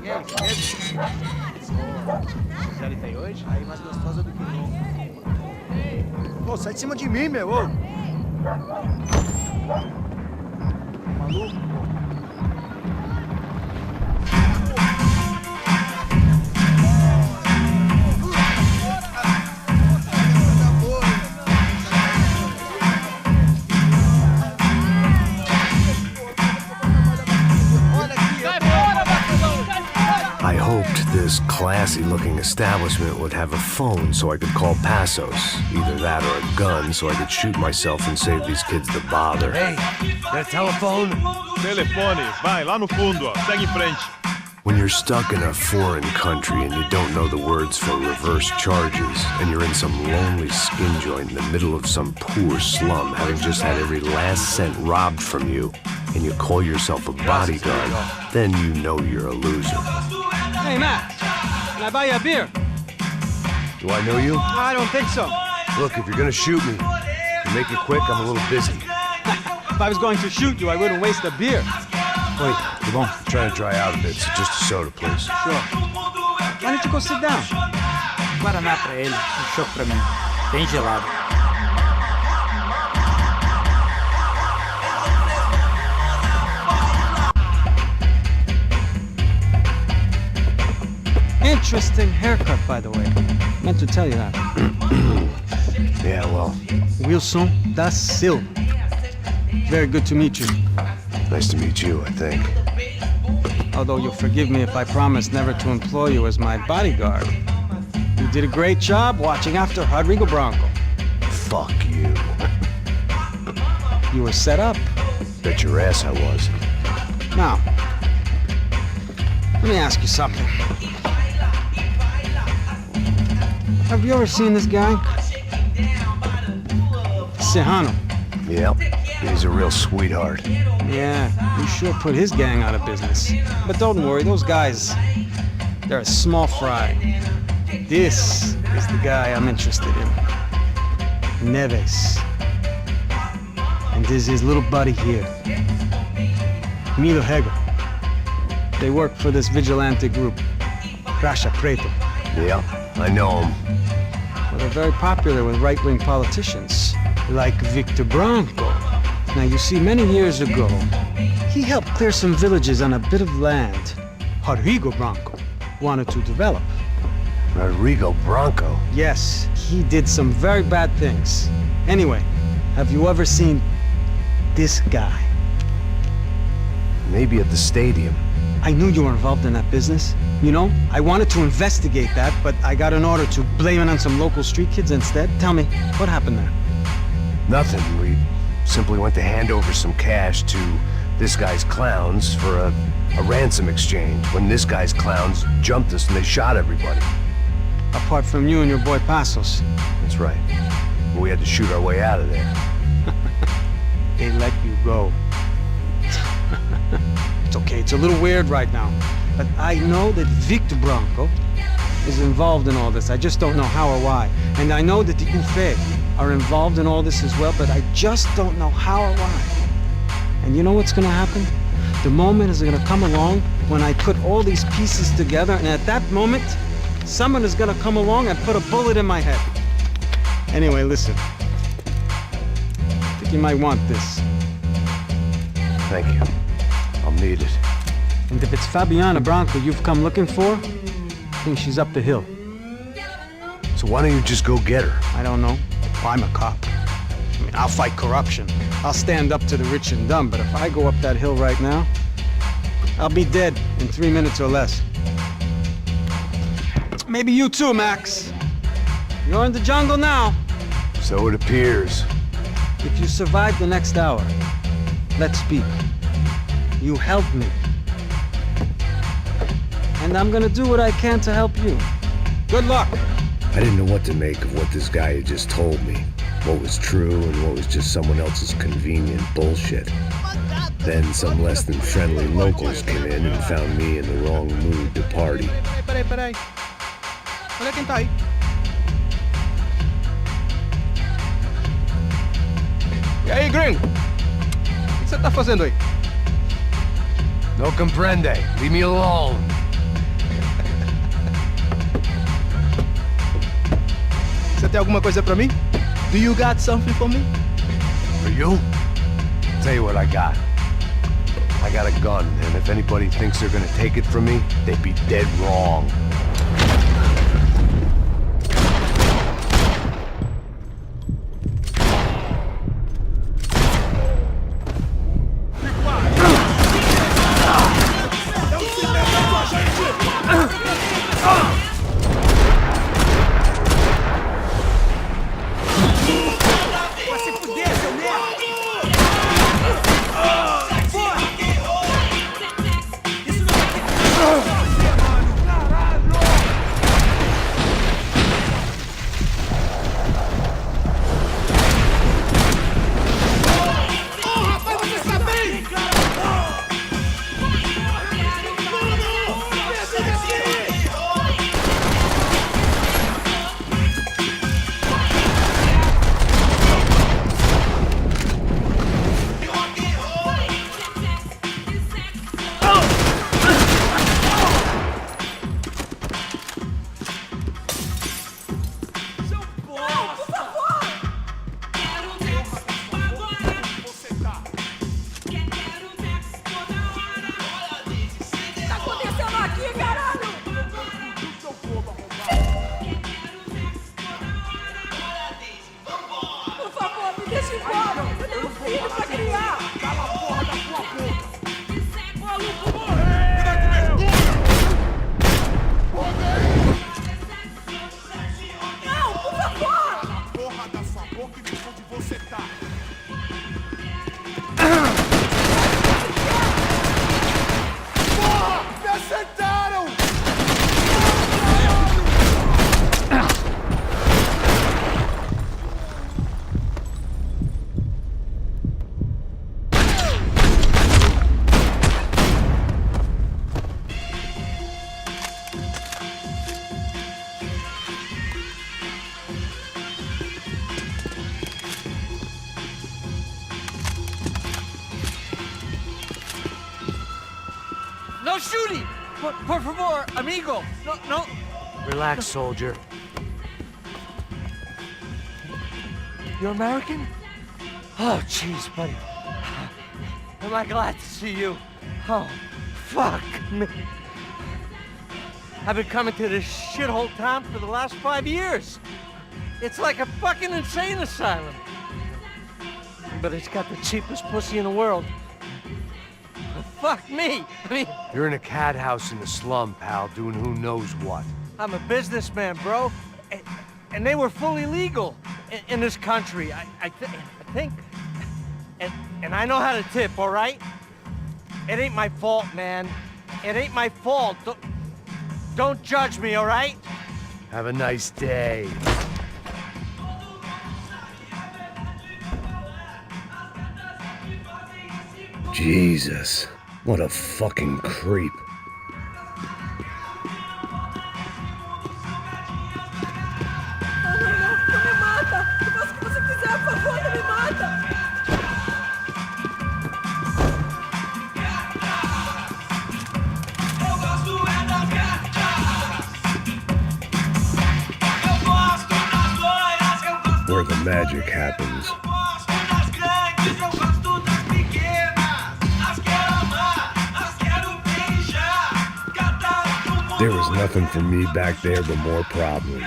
E aí, Gisele tem hoje? Aí, mais gostosa do que nunca. Ô, sai de cima de mim, meu, ô! Maluco? I hoped this classy-looking establishment would have a phone so I could call Passos. Either that or a gun so I could shoot myself and save these kids the bother. Hey, got a telephone? Telefone, vai lá no fundo, ó. Segue em frente. When you're stuck in a foreign country and you don't know the words for reverse charges, and you're in some lonely skin joint in the middle of some poor slum, having just had every last cent robbed from you, and you call yourself a bodyguard, then you know you're a loser. Hey, Matt, can I buy you a beer? Do I know you? I don't think so. Look, if you're gonna shoot me, to make it quick, I'm a little busy. If I was going to shoot you, I wouldn't waste a beer. Wait, come on. I'm trying to dry out a bit, so just a soda, please. Sure. Why don't you go sit down? Guaraná pra ele, chopp pra mim. Bem gelado. Interesting haircut, by the way. Meant to tell you that. Yeah, well. Wilson da Silva. Very good to meet you. Nice to meet you, I think. Although you'll forgive me if I promise never to employ you as my bodyguard. You did a great job watching after Rodrigo Bronco. Fuck you. You were set up. Bet your ass I was. Now, let me ask you something. Have you ever seen this guy? Sejano. Yep, he's a real sweetheart. Yeah, you sure put his gang out of business. But don't worry, those guys, they're a small fry. This is the guy I'm interested in. Neves. And this is his little buddy here. Milo Hegel. They work for this vigilante group, Crasha Preto. Yeah, I know him. Well, they're very popular with right-wing politicians, like Victor Bronco. Now, you see, many years ago, he helped clear some villages on a bit of land Rodrigo Bronco wanted to develop. Rodrigo Bronco? Yes, he did some very bad things. Anyway, have you ever seen this guy? Maybe at the stadium. I knew you were involved in that business. You know, I wanted to investigate that, but I got an order to blame it on some local street kids instead. Tell me, what happened there? Nothing. We simply went to hand over some cash to this guy's clowns for a ransom exchange when this guy's clowns jumped us and they shot everybody. Apart from you and your boy Passos. That's right. But we had to shoot our way out of there. They let you go. It's okay, it's a little weird right now. But I know that Victor Bronco is involved in all this. I just don't know how or why. And I know that the UFE are involved in all this as well, but I just don't know how or why. And you know what's gonna happen? The moment is gonna come along when I put all these pieces together, and at that moment, someone is gonna come along and put a bullet in my head. Anyway, listen. I think you might want this. Thank you. I'll need it. And if it's Fabiana Bronco you've come looking for, I think she's up the hill. So why don't you just go get her? I don't know. I'm a cop. I mean, I'll fight corruption. I'll stand up to the rich and dumb, but if I go up that hill right now, I'll be dead in 3 minutes or less. Maybe you too, Max. You're in the jungle now. So it appears. If you survive the next hour, let's speak. You help me. And I'm gonna do what I can to help you. Good luck! I didn't know what to make of what this guy had just told me. What was true and what was just someone else's convenient bullshit. Then some less than friendly locals came in and found me in the wrong mood to party. Peraí. Olha quem tá aí. E aí, gringo? O que você tá fazendo aí? No comprende. Leave me alone. Você tem alguma coisa pra mim? Do you got something for me? For you? Tell you what I got. I got a gun, and if anybody thinks they're gonna take it from me, they'd be dead wrong. shooting! Por favor, amigo! No. Relax, soldier. You American? Oh, jeez, buddy. Am I glad to see you? Oh, fuck me. I've been coming to this shithole town for the last 5 years. It's like a fucking insane asylum. But it's got the cheapest pussy in the world. Fuck me! I mean... You're in a cat house in the slum, pal, doing who knows what. I'm a businessman, bro. And they were fully legal in this country. I think... And I know how to tip, all right? It ain't my fault, man. It ain't my fault. Don't judge me, all right? Have a nice day. Jesus, what a fucking creep. Where the magic happens. There was nothing for me back there but more problems.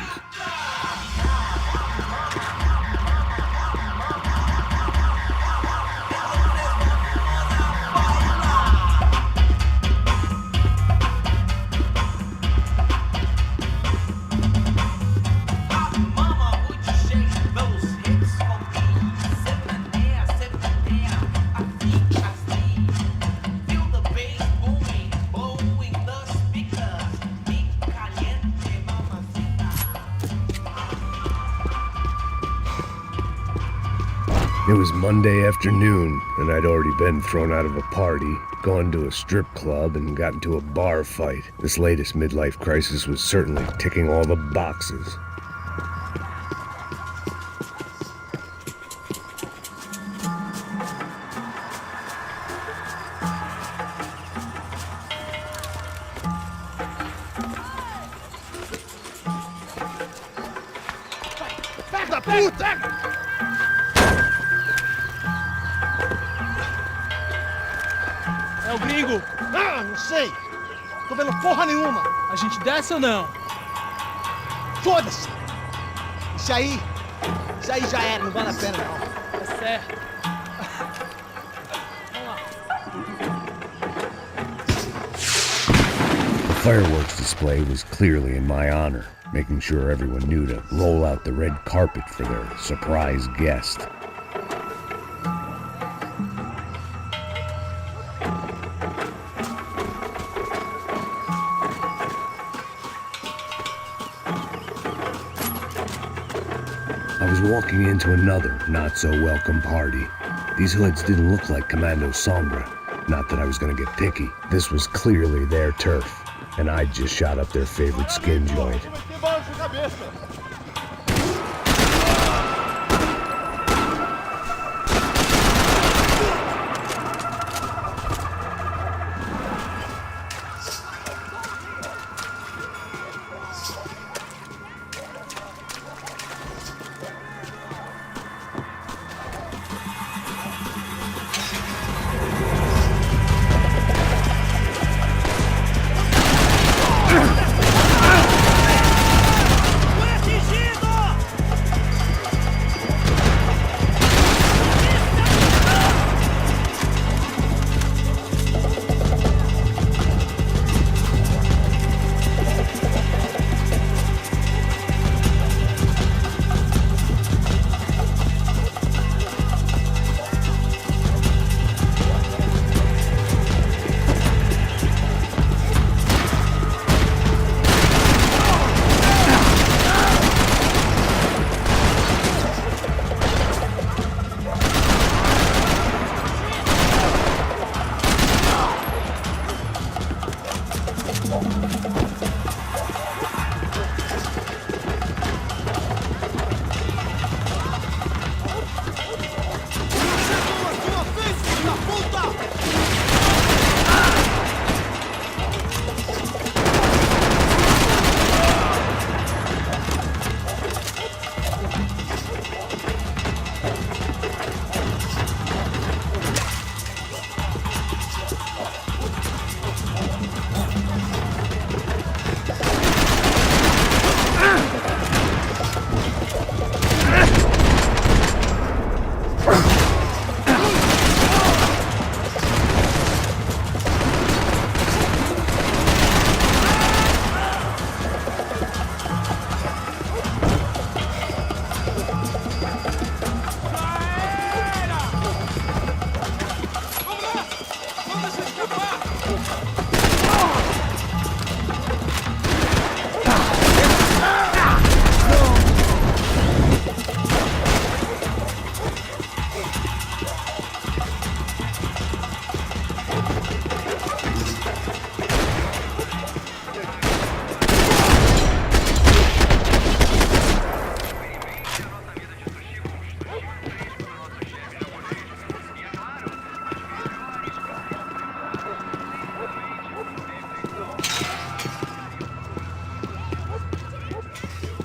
It was Monday afternoon, and I'd already been thrown out of a party, gone to a strip club, and got into a bar fight. This latest midlife crisis was certainly ticking all the boxes. Da puta! É o gringo! Ah, não sei! Tô vendo porra nenhuma! A gente desce ou não? Foda-se! Isso aí já era, não vale a pena não. É certo. The fireworks display was clearly in my honor, making sure everyone knew to roll out the red carpet for their surprise guest. I was walking into another not-so-welcome party. These hoods didn't look like Commando Sombra. Not that I was gonna get picky. This was clearly their turf, and I'd just shot up their favorite skin joint.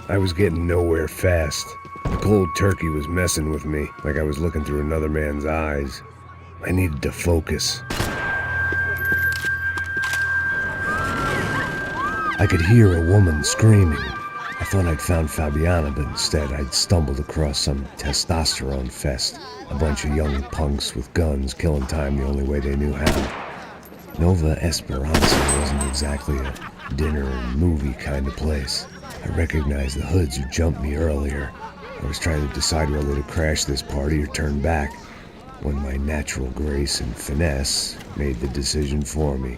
I was getting nowhere fast. The cold turkey was messing with me, like I was looking through another man's eyes. I needed to focus. I could hear a woman screaming. I thought I'd found Fabiana, but instead I'd stumbled across some testosterone fest. A bunch of young punks with guns killing time the only way they knew how. Nova Esperanza wasn't exactly a dinner and movie kind of place. I recognized the hoods who jumped me earlier. I was trying to decide whether to crash this party or turn back, when my natural grace and finesse made the decision for me.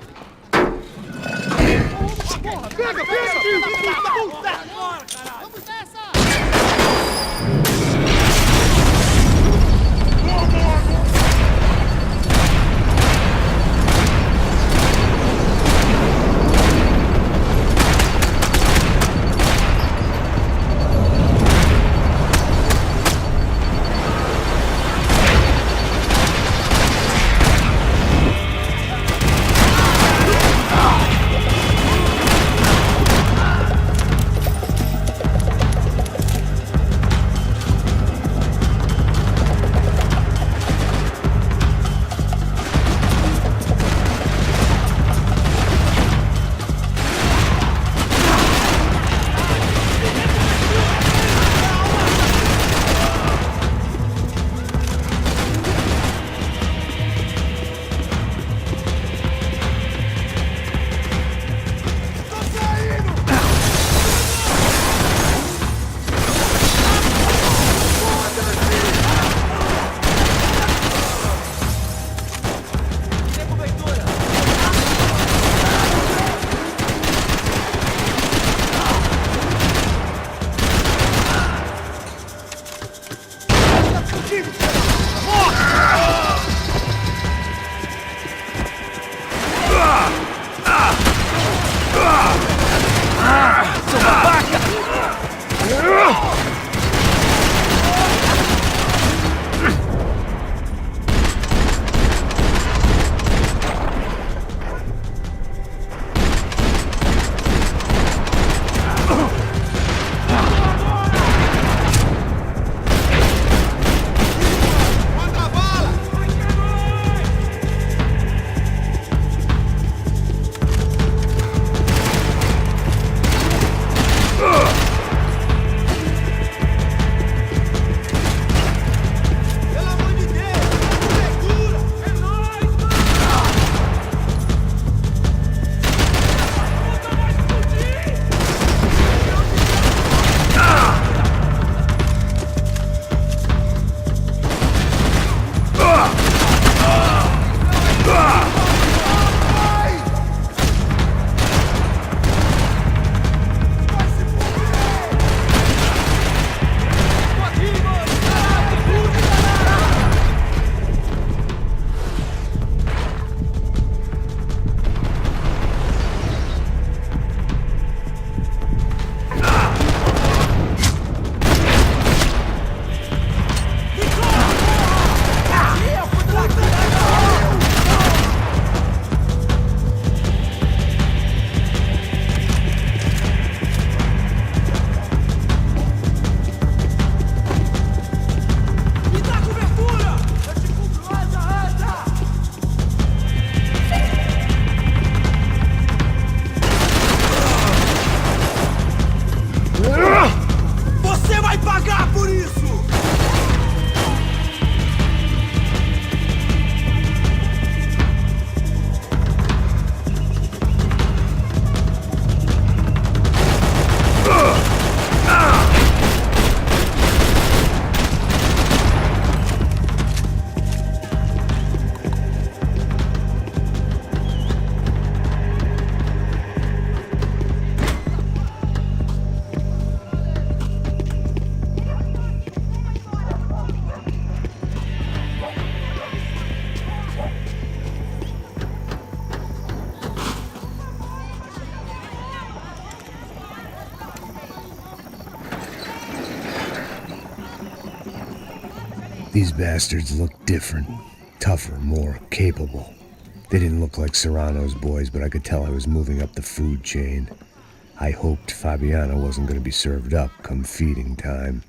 These bastards looked different, tougher, more capable. They didn't look like Serrano's boys, but I could tell I was moving up the food chain. I hoped Fabiana wasn't going to be served up come feeding time.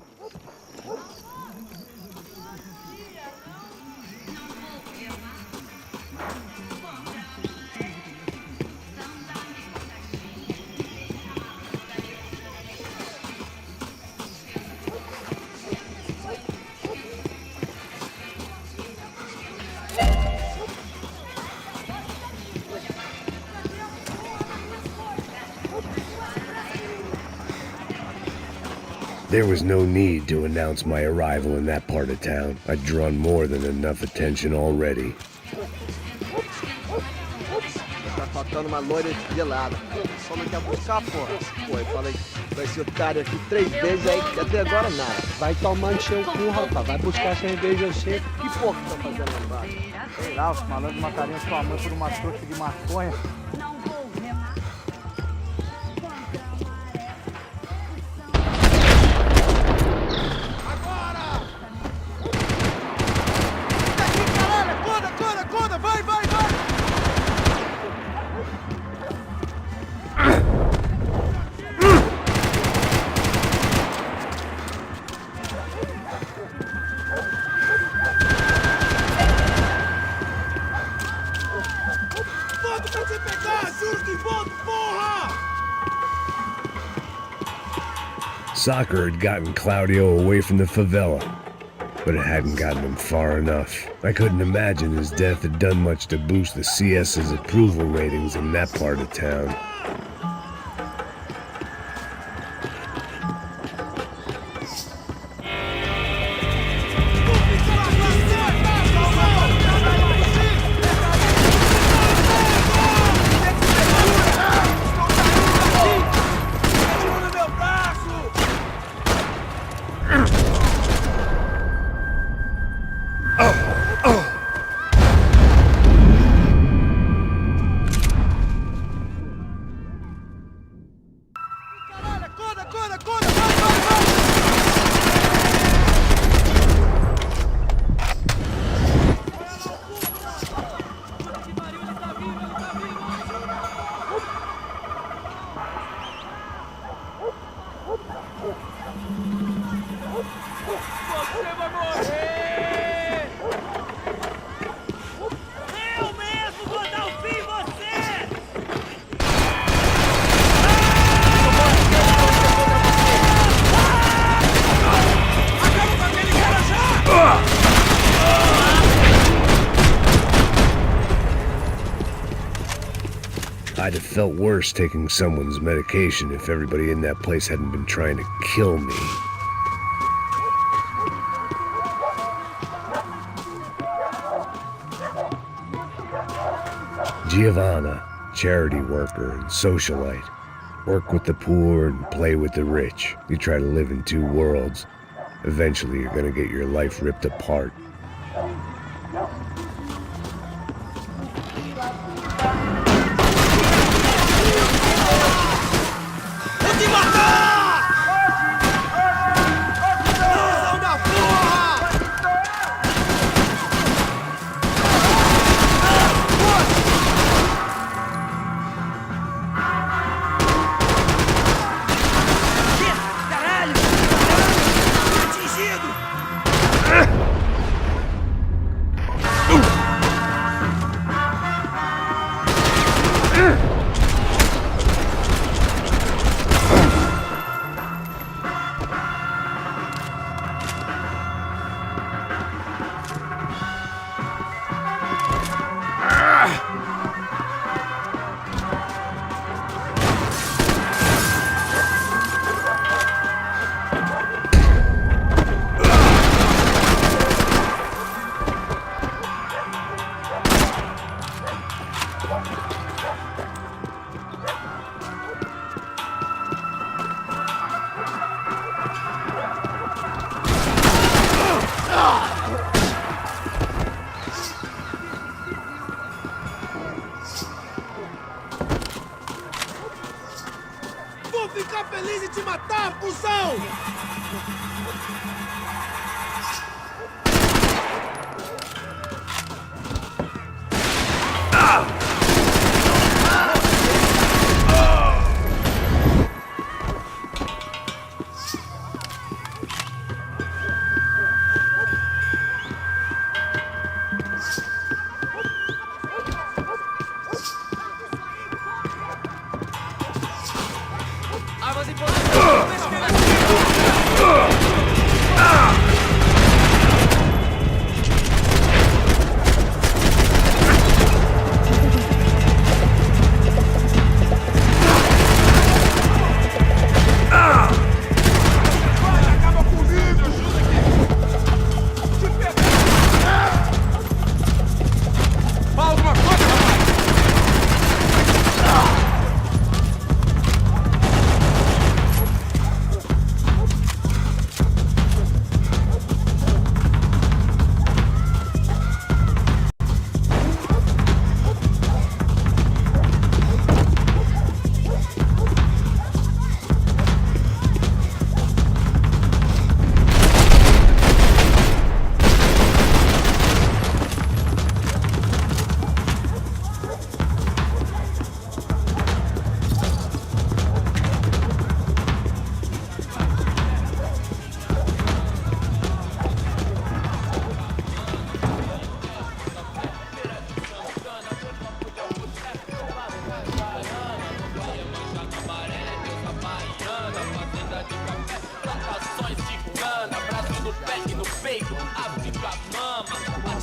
There was no need to announce my arrival in that part of town. I'd drawn more than enough attention already. Tá faltando uma loira gelada. Só não quer buscar fora. Pô, eu falei com esse otário aqui 3 vezes aí, que até agora nada. Vai tomando seu cu, rapaz. Vai buscar cerveja seca. Que porra que tá fazendo lá embaixo? Sei lá, os malandros matariam sua mãe por uma trouxa de maconha. Soccer had gotten Claudio away from the favela, but it hadn't gotten him far enough. I couldn't imagine his death had done much to boost the CS's approval ratings in that part of town. I'd have felt worse taking someone's medication if everybody in that place hadn't been trying to kill me. Giovanna, charity worker and socialite. Work with the poor and play with the rich. You try to live in two worlds. Eventually you're gonna get your life ripped apart.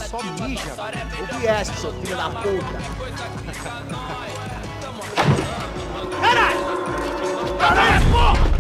Só mija, o viés, seu filho da puta. Caralho! Caralho, porra!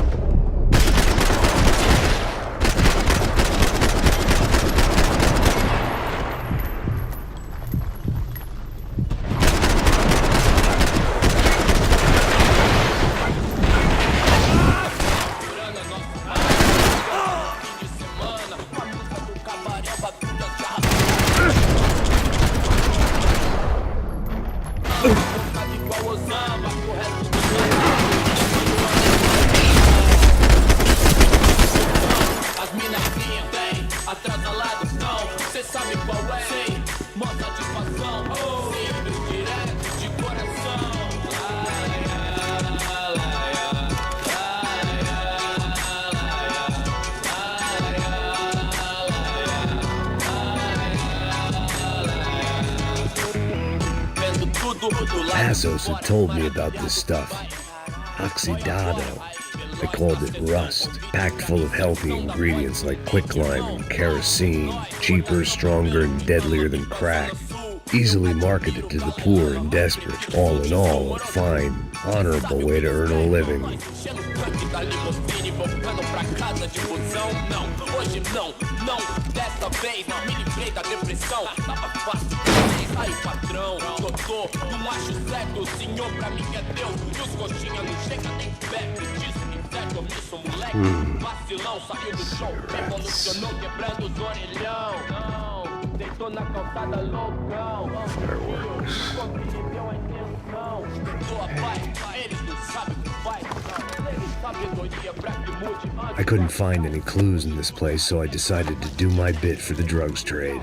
Passos had told me about this stuff. Oxidado. They called it rust, packed full of healthy ingredients like quicklime and kerosene, cheaper, stronger, and deadlier than crack. Easily marketed to the poor and desperate. All in all, a fine, honorable way to earn a living. Aí, patrão, doutor, não acho certo, o senhor pra mim é Deus. E os coxinha não chega nem perto disso, inseto, eu me sou moleque. Vacilão, saiu do show, revolucionou, quebrando os orelhão. Não, deitou na calçada loucão. Compreendeu a intenção. Perdoa, pai, eles não sabem o que faz. Sabedoria pra que mude antes. I couldn't find any clues in this place, so I decided to do my bit for the drugs trade.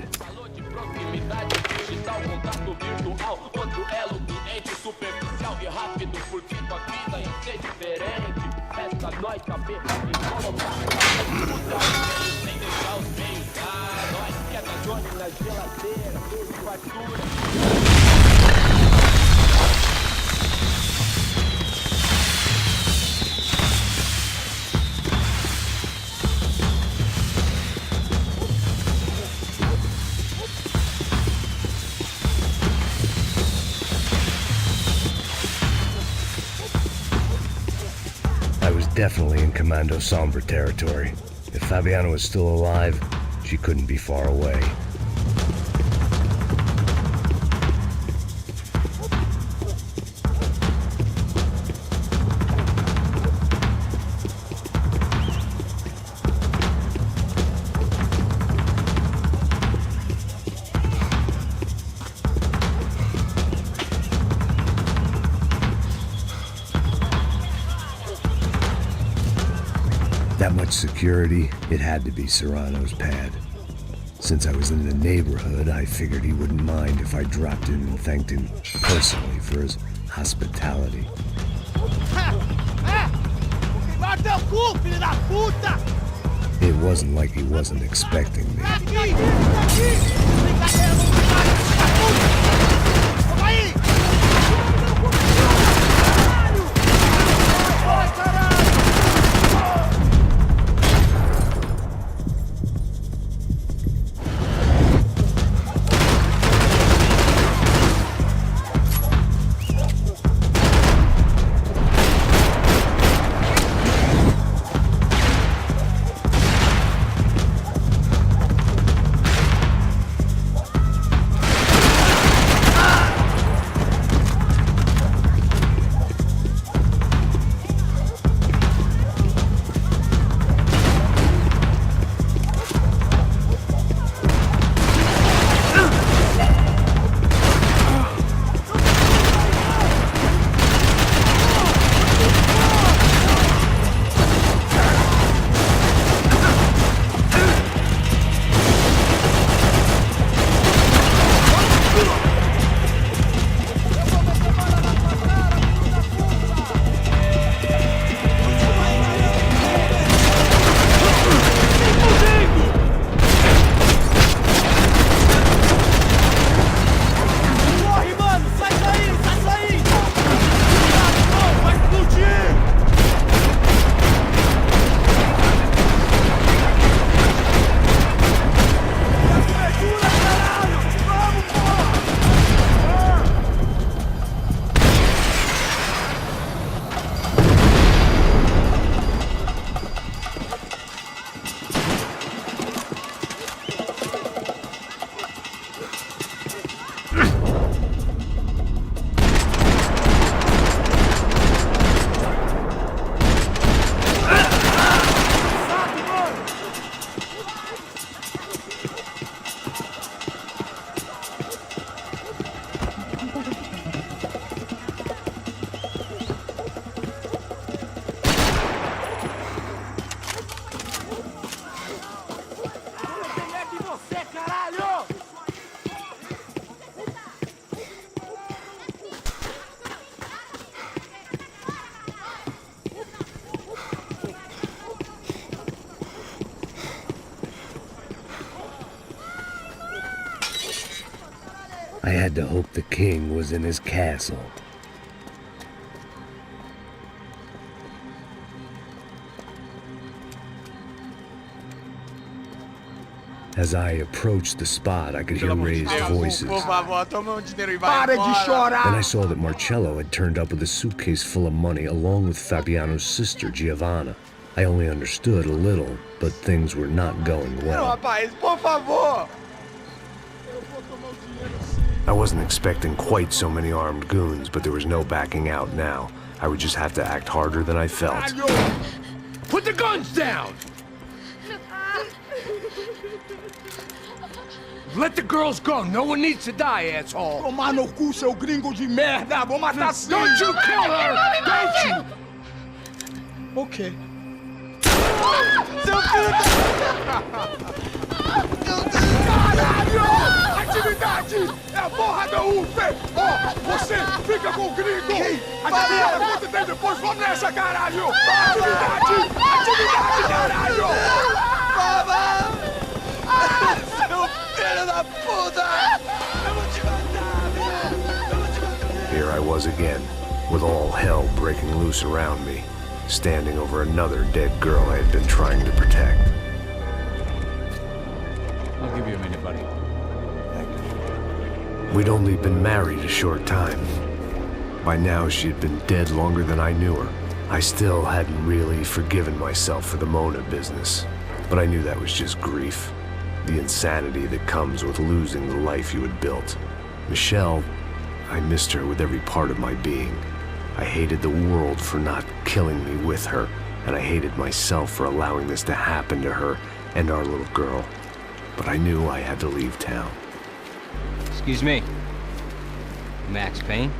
Contato virtual, outro elo cliente superficial e rápido, porque tua vida ia ser diferente. Resta nós saber e colocar sem deixar os meios. Nós que é da Johnny na geladeira, tudo fartura. Definitely in Commando Sombra territory. If Fabiana was still alive, she couldn't be far away. That much security, it had to be Serrano's pad. Since I was in the neighborhood, I figured he wouldn't mind if I dropped in and thanked him personally for his hospitality. It wasn't like he wasn't expecting me. I had to hope the king was in his castle. As I approached the spot, I could hear raised voices. Por favor, toma dinheiro e vai embora. Para de chorar! Then I saw that Marcello had turned up with a suitcase full of money along with Fabiano's sister, Giovanna. I only understood a little, but things were not going well. Rapaz, por favor! I wasn't expecting quite so many armed goons, but there was no backing out now. I would just have to act harder than I felt. Put the guns down! Let the girls go. No one needs to die, asshole. Tomar no cu, seu gringo de merda! Vou matar sim! Don't you kill her! Don't you! Ok. Seu filho Caralho! Atividade! É a porra da UF! Ó, você fica com o gringo! Atividade, quanto tem depois? Vamos nessa, caralho! Atividade! Atividade, caralho! Seu filho da puta! Eu vou te matar, Here I was again, with all hell breaking loose around me, standing over another dead girl I had been trying to protect. I'll give you a minute, buddy. We'd only been married a short time. By now, she had been dead longer than I knew her. I still hadn't really forgiven myself for the Mona business, but I knew that was just grief. The insanity that comes with losing the life you had built. Michelle, I missed her with every part of my being. I hated the world for not killing me with her, and I hated myself for allowing this to happen to her and our little girl. But I knew I had to leave town. Excuse me. Max Payne?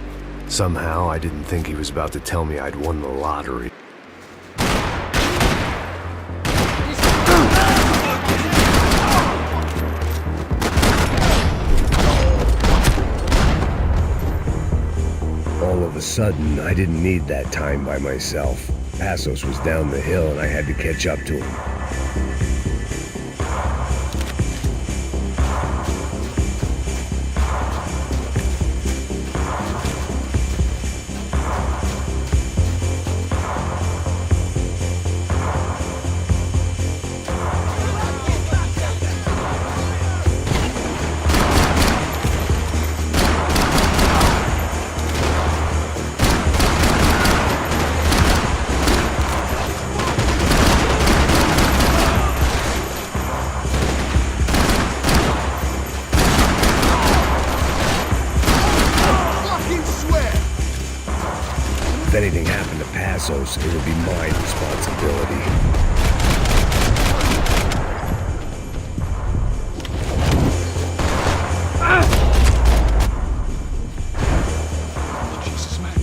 Somehow, I didn't think he was about to tell me I'd won the lottery. All of a sudden, I didn't need that time by myself. Passos was down the hill and I had to catch up to him. If anything happened to Passos, it would be my responsibility.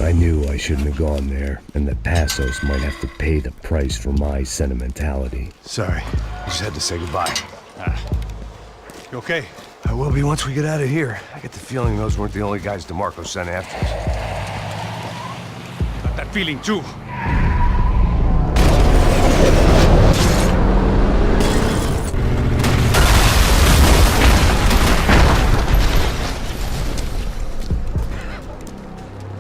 I knew I shouldn't have gone there, and that Passos might have to pay the price for my sentimentality. Sorry, I just had to say goodbye. You okay? I will be once we get out of here. I get the feeling those weren't the only guys DeMarco sent after us. Got that feeling too.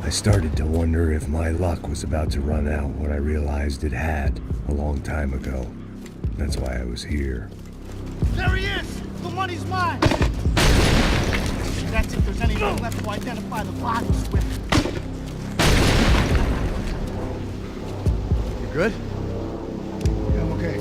I started to wonder if my luck was about to run out when I realized it had a long time ago. That's why I was here. There he is! The money's mine! That's if there's anyone left to identify the bodies with. You good? Yeah, I'm okay.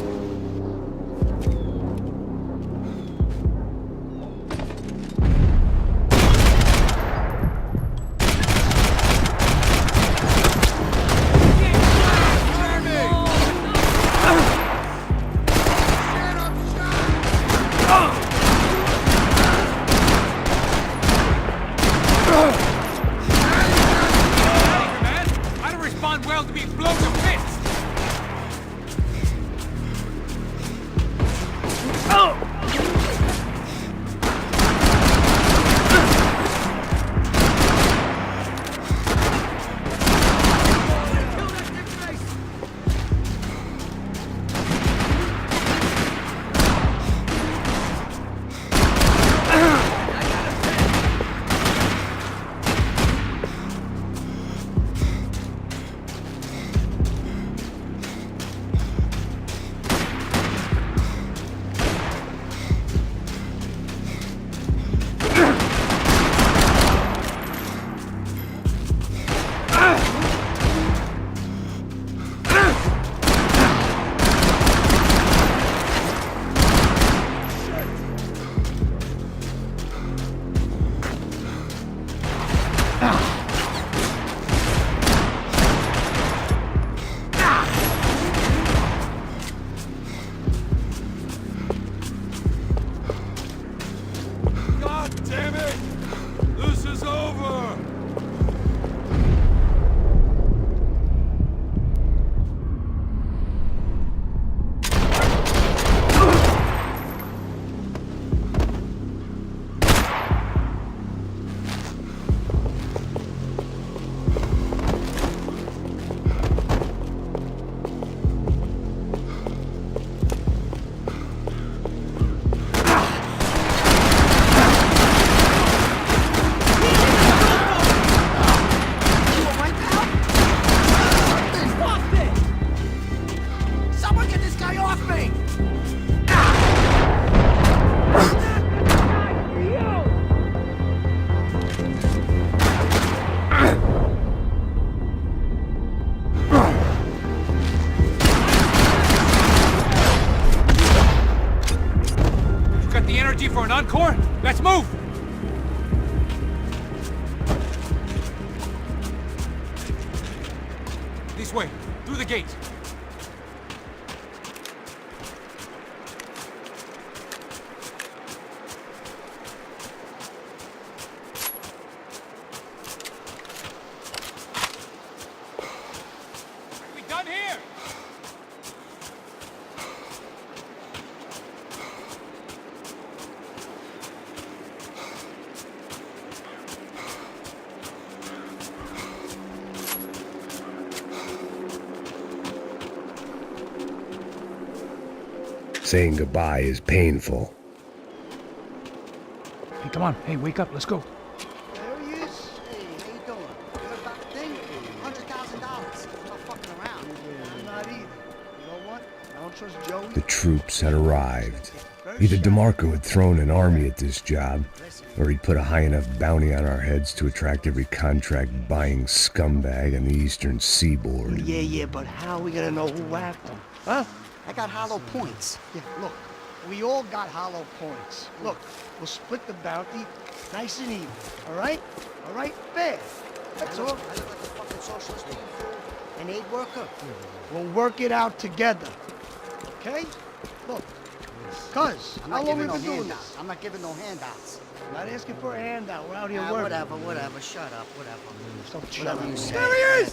me! You got the energy for an encore? Let's move! This way, through the gate. Are we done here? Saying goodbye is painful. Hey, come on. Hey, wake up. Let's go. There he is. Hey, how you doing? You heard about the thing? $100,000. I'm not fucking around. I'm not either. You know what? I don't trust Joey. The troops had arrived. Either DeMarco had thrown an army at this job, or he'd put a high enough bounty on our heads to attract every contract-buying scumbag on the eastern seaboard. Yeah, but how are we gonna know who whacked him? Huh? I got hollow points. Yeah, look, we all got hollow points. Look, we'll split the bounty nice and even, all right? All right? Fair. That's all. I look like a fucking socialist an aid worker. We'll work it out together, okay? Look, cuz, how long we been doing this? I'm not giving no handouts. Not asking for a handout. We're out here working. Whatever. Shut up, whatever. Stop Whatever you say. There he is!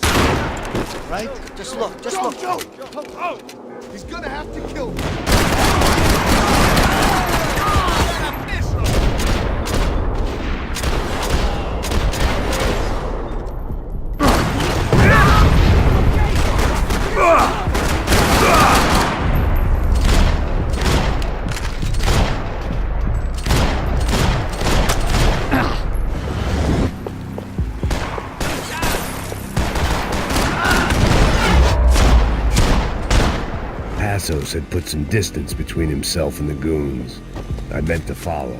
Right? Just look. Joe! Oh! He's gonna have to kill me. Passos had put some distance between himself and the goons. I meant to follow.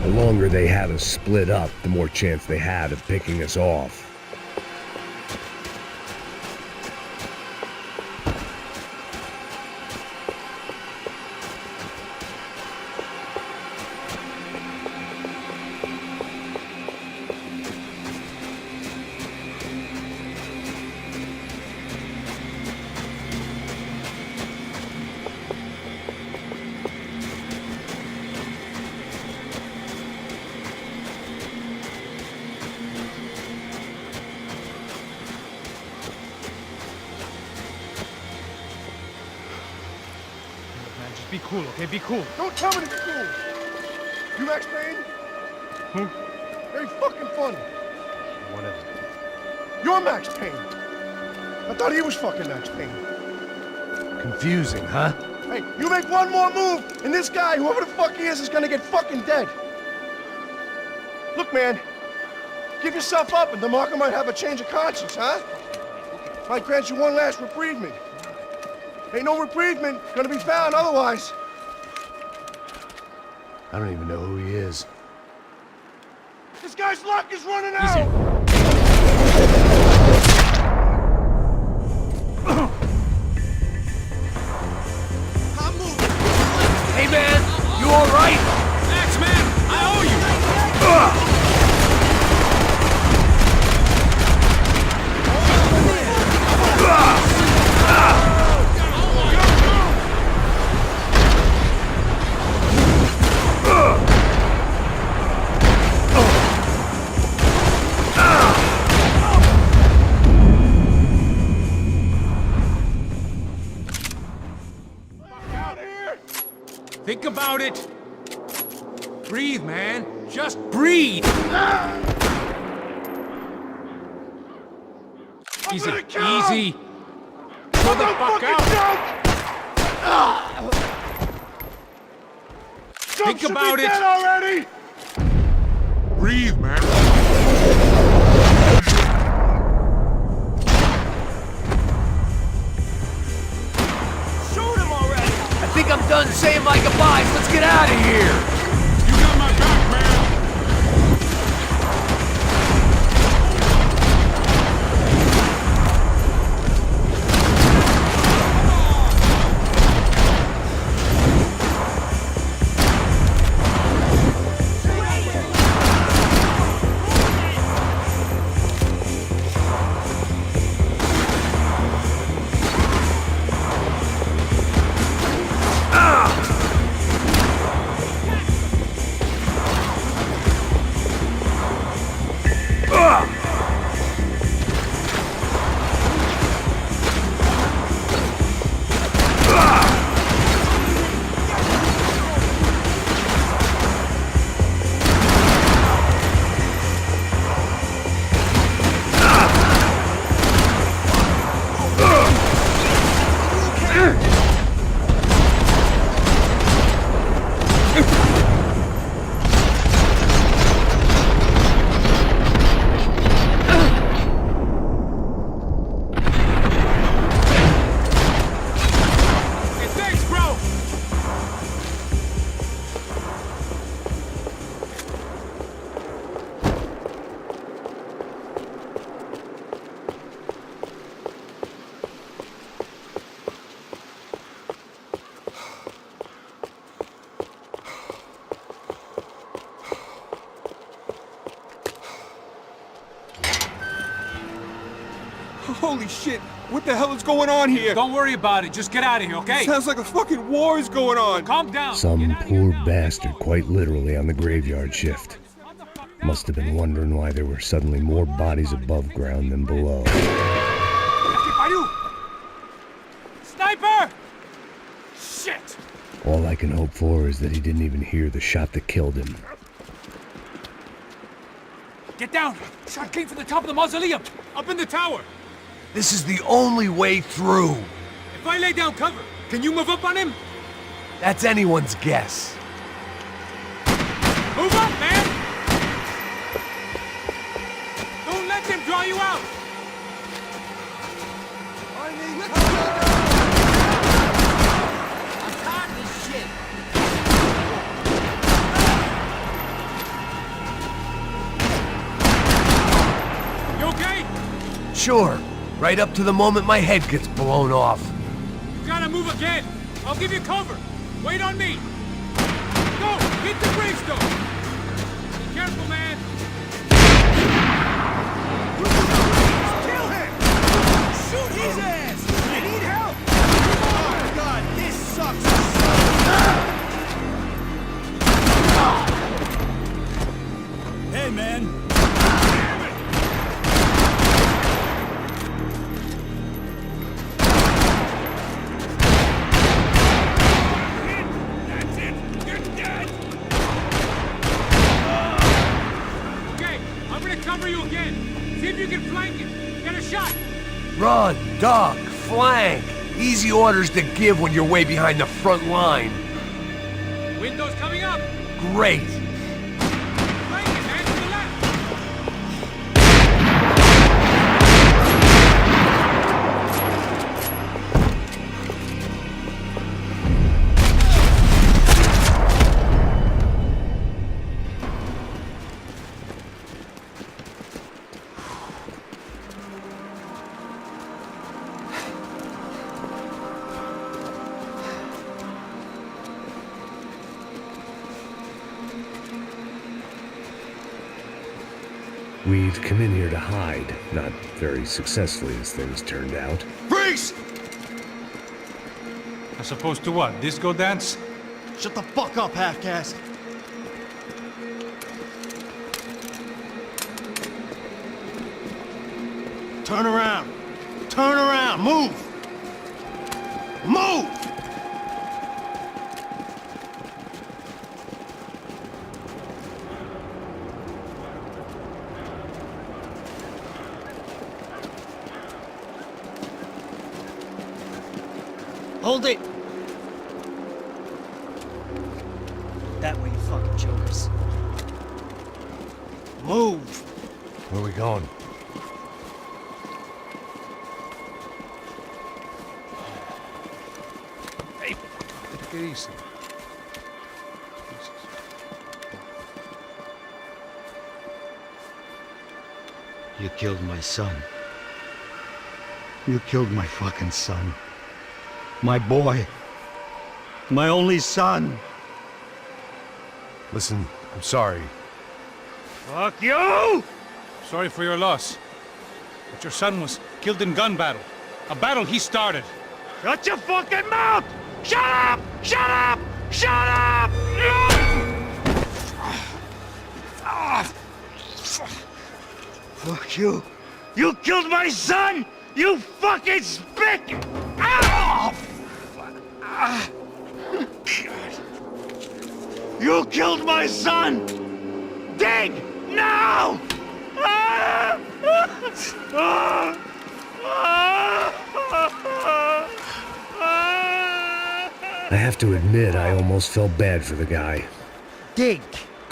The longer they had us split up, the more chance they had of picking us off. Just be cool, okay? Be cool. Don't tell me to be cool. You Max Payne? Who? Very fucking funny. Whatever. You're Max Payne. I thought he was fucking Max Payne. Confusing, huh? Hey, you make one more move, and this guy, whoever the fuck he is gonna get fucking dead. Look, man, give yourself up, and DeMarco might have a change of conscience, huh? Might grant you one last reprievement. Ain't no reprievement gonna be found otherwise. I don't even know who he is. This guy's luck is running out! Hey man, you alright? Max man, I owe you! Think about it. Breathe, man. Just breathe. Easy, easy. Pull the fuck out. Think about it. Already. Breathe, man. I think I'm done saying my goodbyes. Let's get out of here. You got my back, man. Holy shit! What the hell is going on here? Don't worry about it. Just get out of here, okay? Sounds like a fucking war is going on. Calm down. Some poor bastard quite literally on the graveyard shift. Must have been wondering why there were suddenly more bodies above ground than below. Sniper! Shit! All I can hope for is that he didn't even hear the shot that killed him. Get down! Shot came from the top of the mausoleum! Up in the tower! This is the only way through. If I lay down cover, can you move up on him? That's anyone's guess. Move up, man! Don't let them draw you out! I need cover! I'm tired of this shit! You okay? Sure. Right up to the moment my head gets blown off. You gotta move again! I'll give you cover! Wait on me! Go! Hit the gravestone! Be careful, man! Kill him! Shoot his ass! I need help! Oh god, this sucks! Hey, man! Doug, flank. Easy orders to give when you're way behind the front line. Windows coming up! Great. We'd come in here to hide, not very successfully as things turned out. Freeze! As opposed to what? Disco dance? Shut the fuck up, half-caste. Turn around. Turn around. Move. Move! Hold it! That way, you fucking jokers. Move! Where are we going? Hey, take it easy. You killed my son. You killed my fucking son. My boy. My only son. Listen, I'm sorry. Fuck you! Sorry for your loss. But your son was killed in gun battle. A battle he started. Shut your fucking mouth! Shut up! Shut up! Shut up! Fuck you! You killed my son! You fucking spick! Ow! You killed my son! Dig! Now! I have to admit, I almost felt bad for the guy. Dig!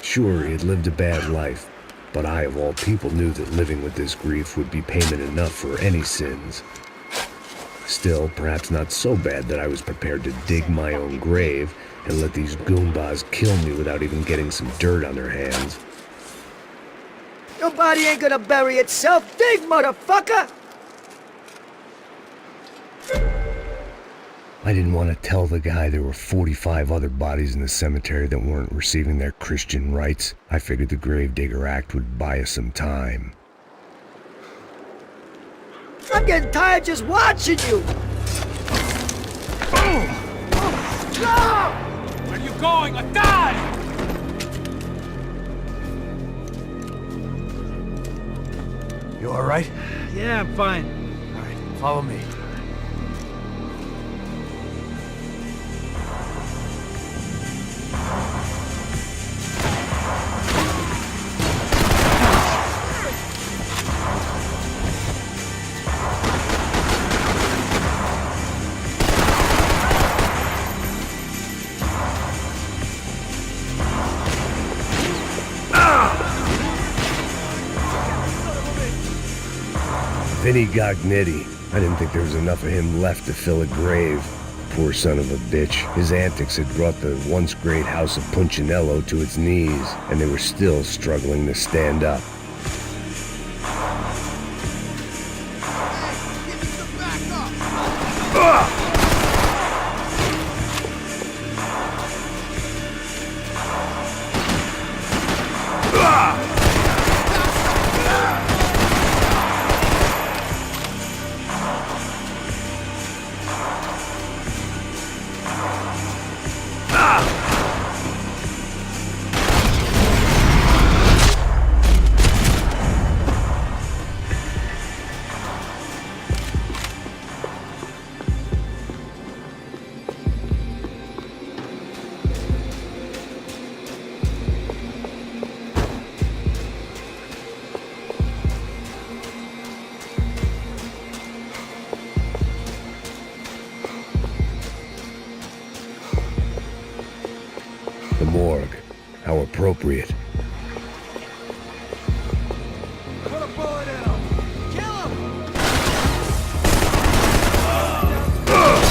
Sure, he had lived a bad life, but I, of all people, knew that living with this grief would be payment enough for any sins. Still, perhaps not so bad that I was prepared to dig my own grave and let these goombas kill me without even getting some dirt on their hands. Your body ain't gonna bury itself. Dig, motherfucker! I didn't want to tell the guy there were 45 other bodies in the cemetery that weren't receiving their Christian rites. I figured the Gravedigger Act would buy us some time. I'm getting tired just watching you! Where are you going? A die! You all right? Yeah, I'm fine. All right, follow me. Vinny Gognitti. I didn't think there was enough of him left to fill a grave. Poor son of a bitch. His antics had brought the once great house of Punchinello to its knees, and they were still struggling to stand up. The morgue. How appropriate. Put a bullet in him. Kill him. Let's go.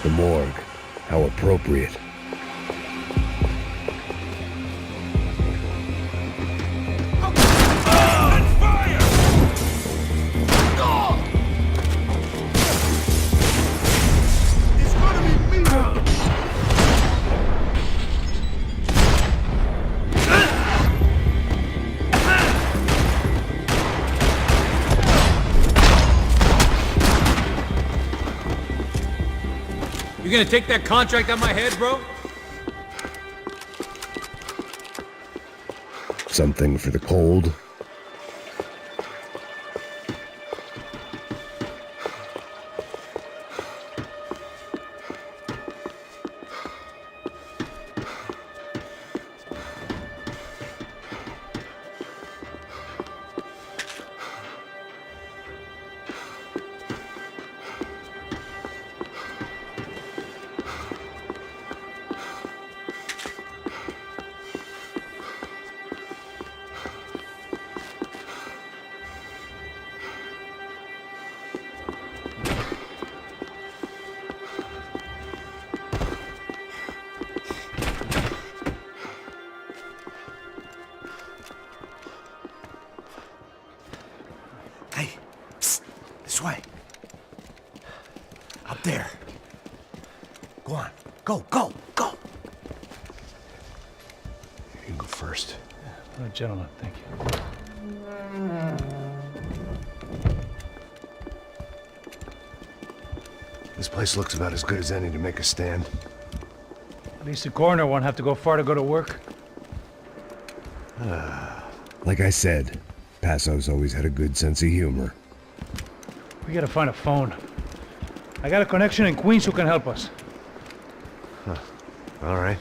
The morgue. How appropriate. You gonna take that contract on my head, bro? Something for the cold. Hey, psst, this way. Up there. Go on. Go, go, go. You can go first. Oh, gentlemen, thank you. This place looks about as good as any to make a stand. At least the coroner won't have to go far to go to work. Like I said, Passo's always had a good sense of humor. We gotta find a phone. I got a connection in Queens who can help us. Huh. All right.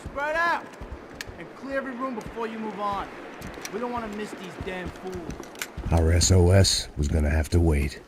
Spread out and clear every room before you move on. We don't want to miss these damn fools. Our SOS was gonna have to wait.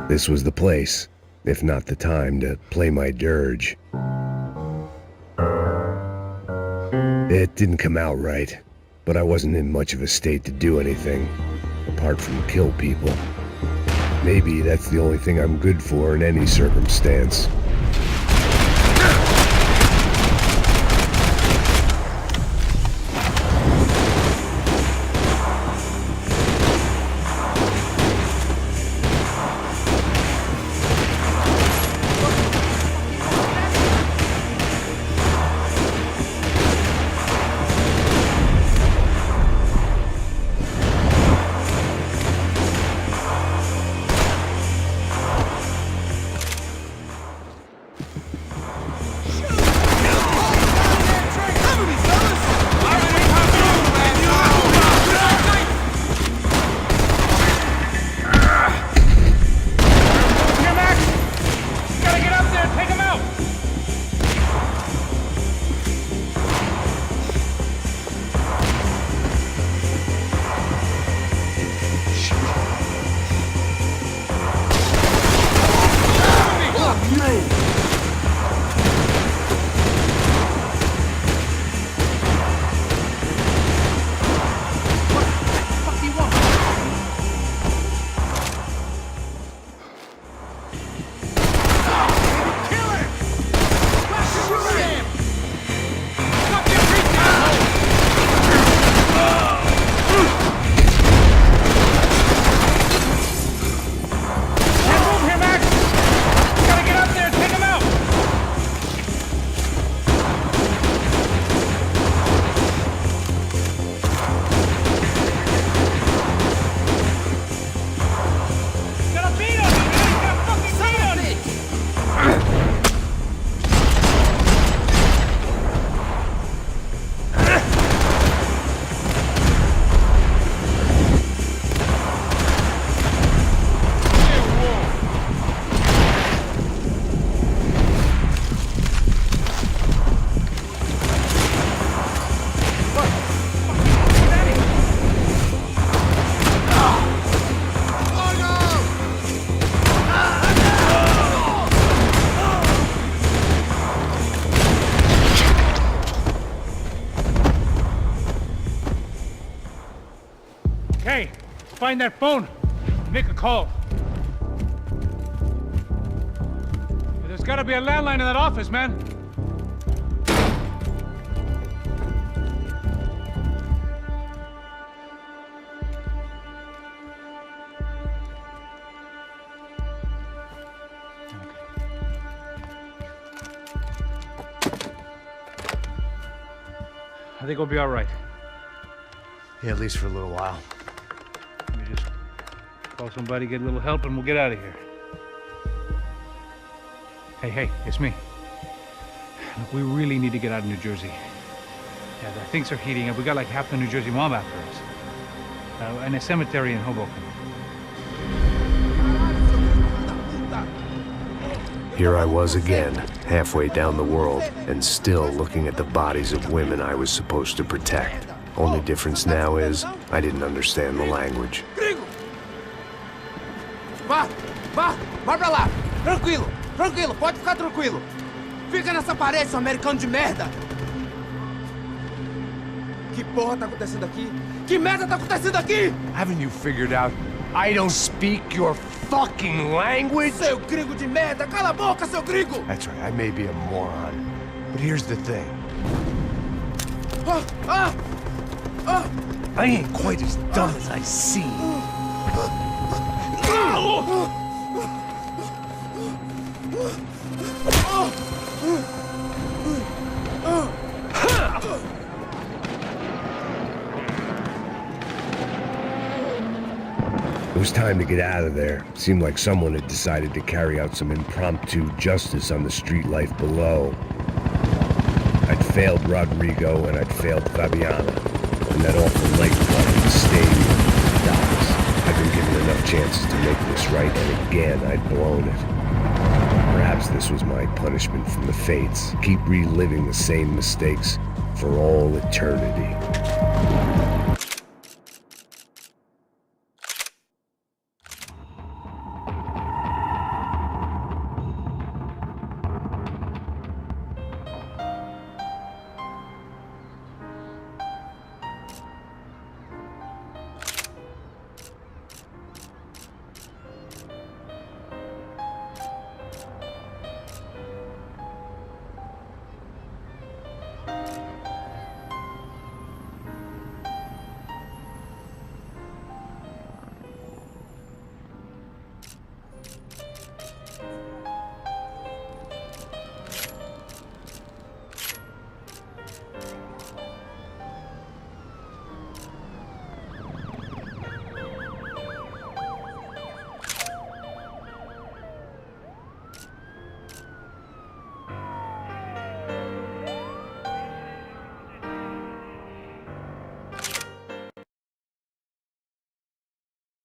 This was the place, if not the time, to play my dirge. It didn't come out right, but I wasn't in much of a state to do anything, apart from kill people. Maybe that's the only thing I'm good for in any circumstance. Hey, find that phone. Make a call. There's gotta be a landline in that office, man. I think we'll be all right. Yeah, at least for a little while. Let me just call somebody, get a little help, and we'll get out of here. Hey, it's me. Look, we really need to get out of New Jersey. Yeah, things are heating up. We got like half the New Jersey mob after us. And a cemetery in Hoboken. Here I was again, halfway down the world, and still looking at the bodies of women I was supposed to protect. Only difference now is, I didn't understand the language. Vai pra lá. Tranquilo, pode ficar tranquilo. Fica nessa parede, seu americano de merda. Que porra tá acontecendo aqui? Que merda tá acontecendo aqui? Haven't you figured out I don't speak your fucking language? Seu gringo de merda! Cala a boca, seu gringo! That's right, I may be a moron, but here's the thing. I ain't quite as dumb as I seem. It was time to get out of there. Seemed like someone had decided to carry out some impromptu justice on the street life below. I'd failed Rodrigo and I'd failed Fabiana. And that awful late part of the stadium, the docks. I'd been given enough chances to make this right, and again I'd blown it. Perhaps this was my punishment from the fates. Keep reliving the same mistakes for all eternity.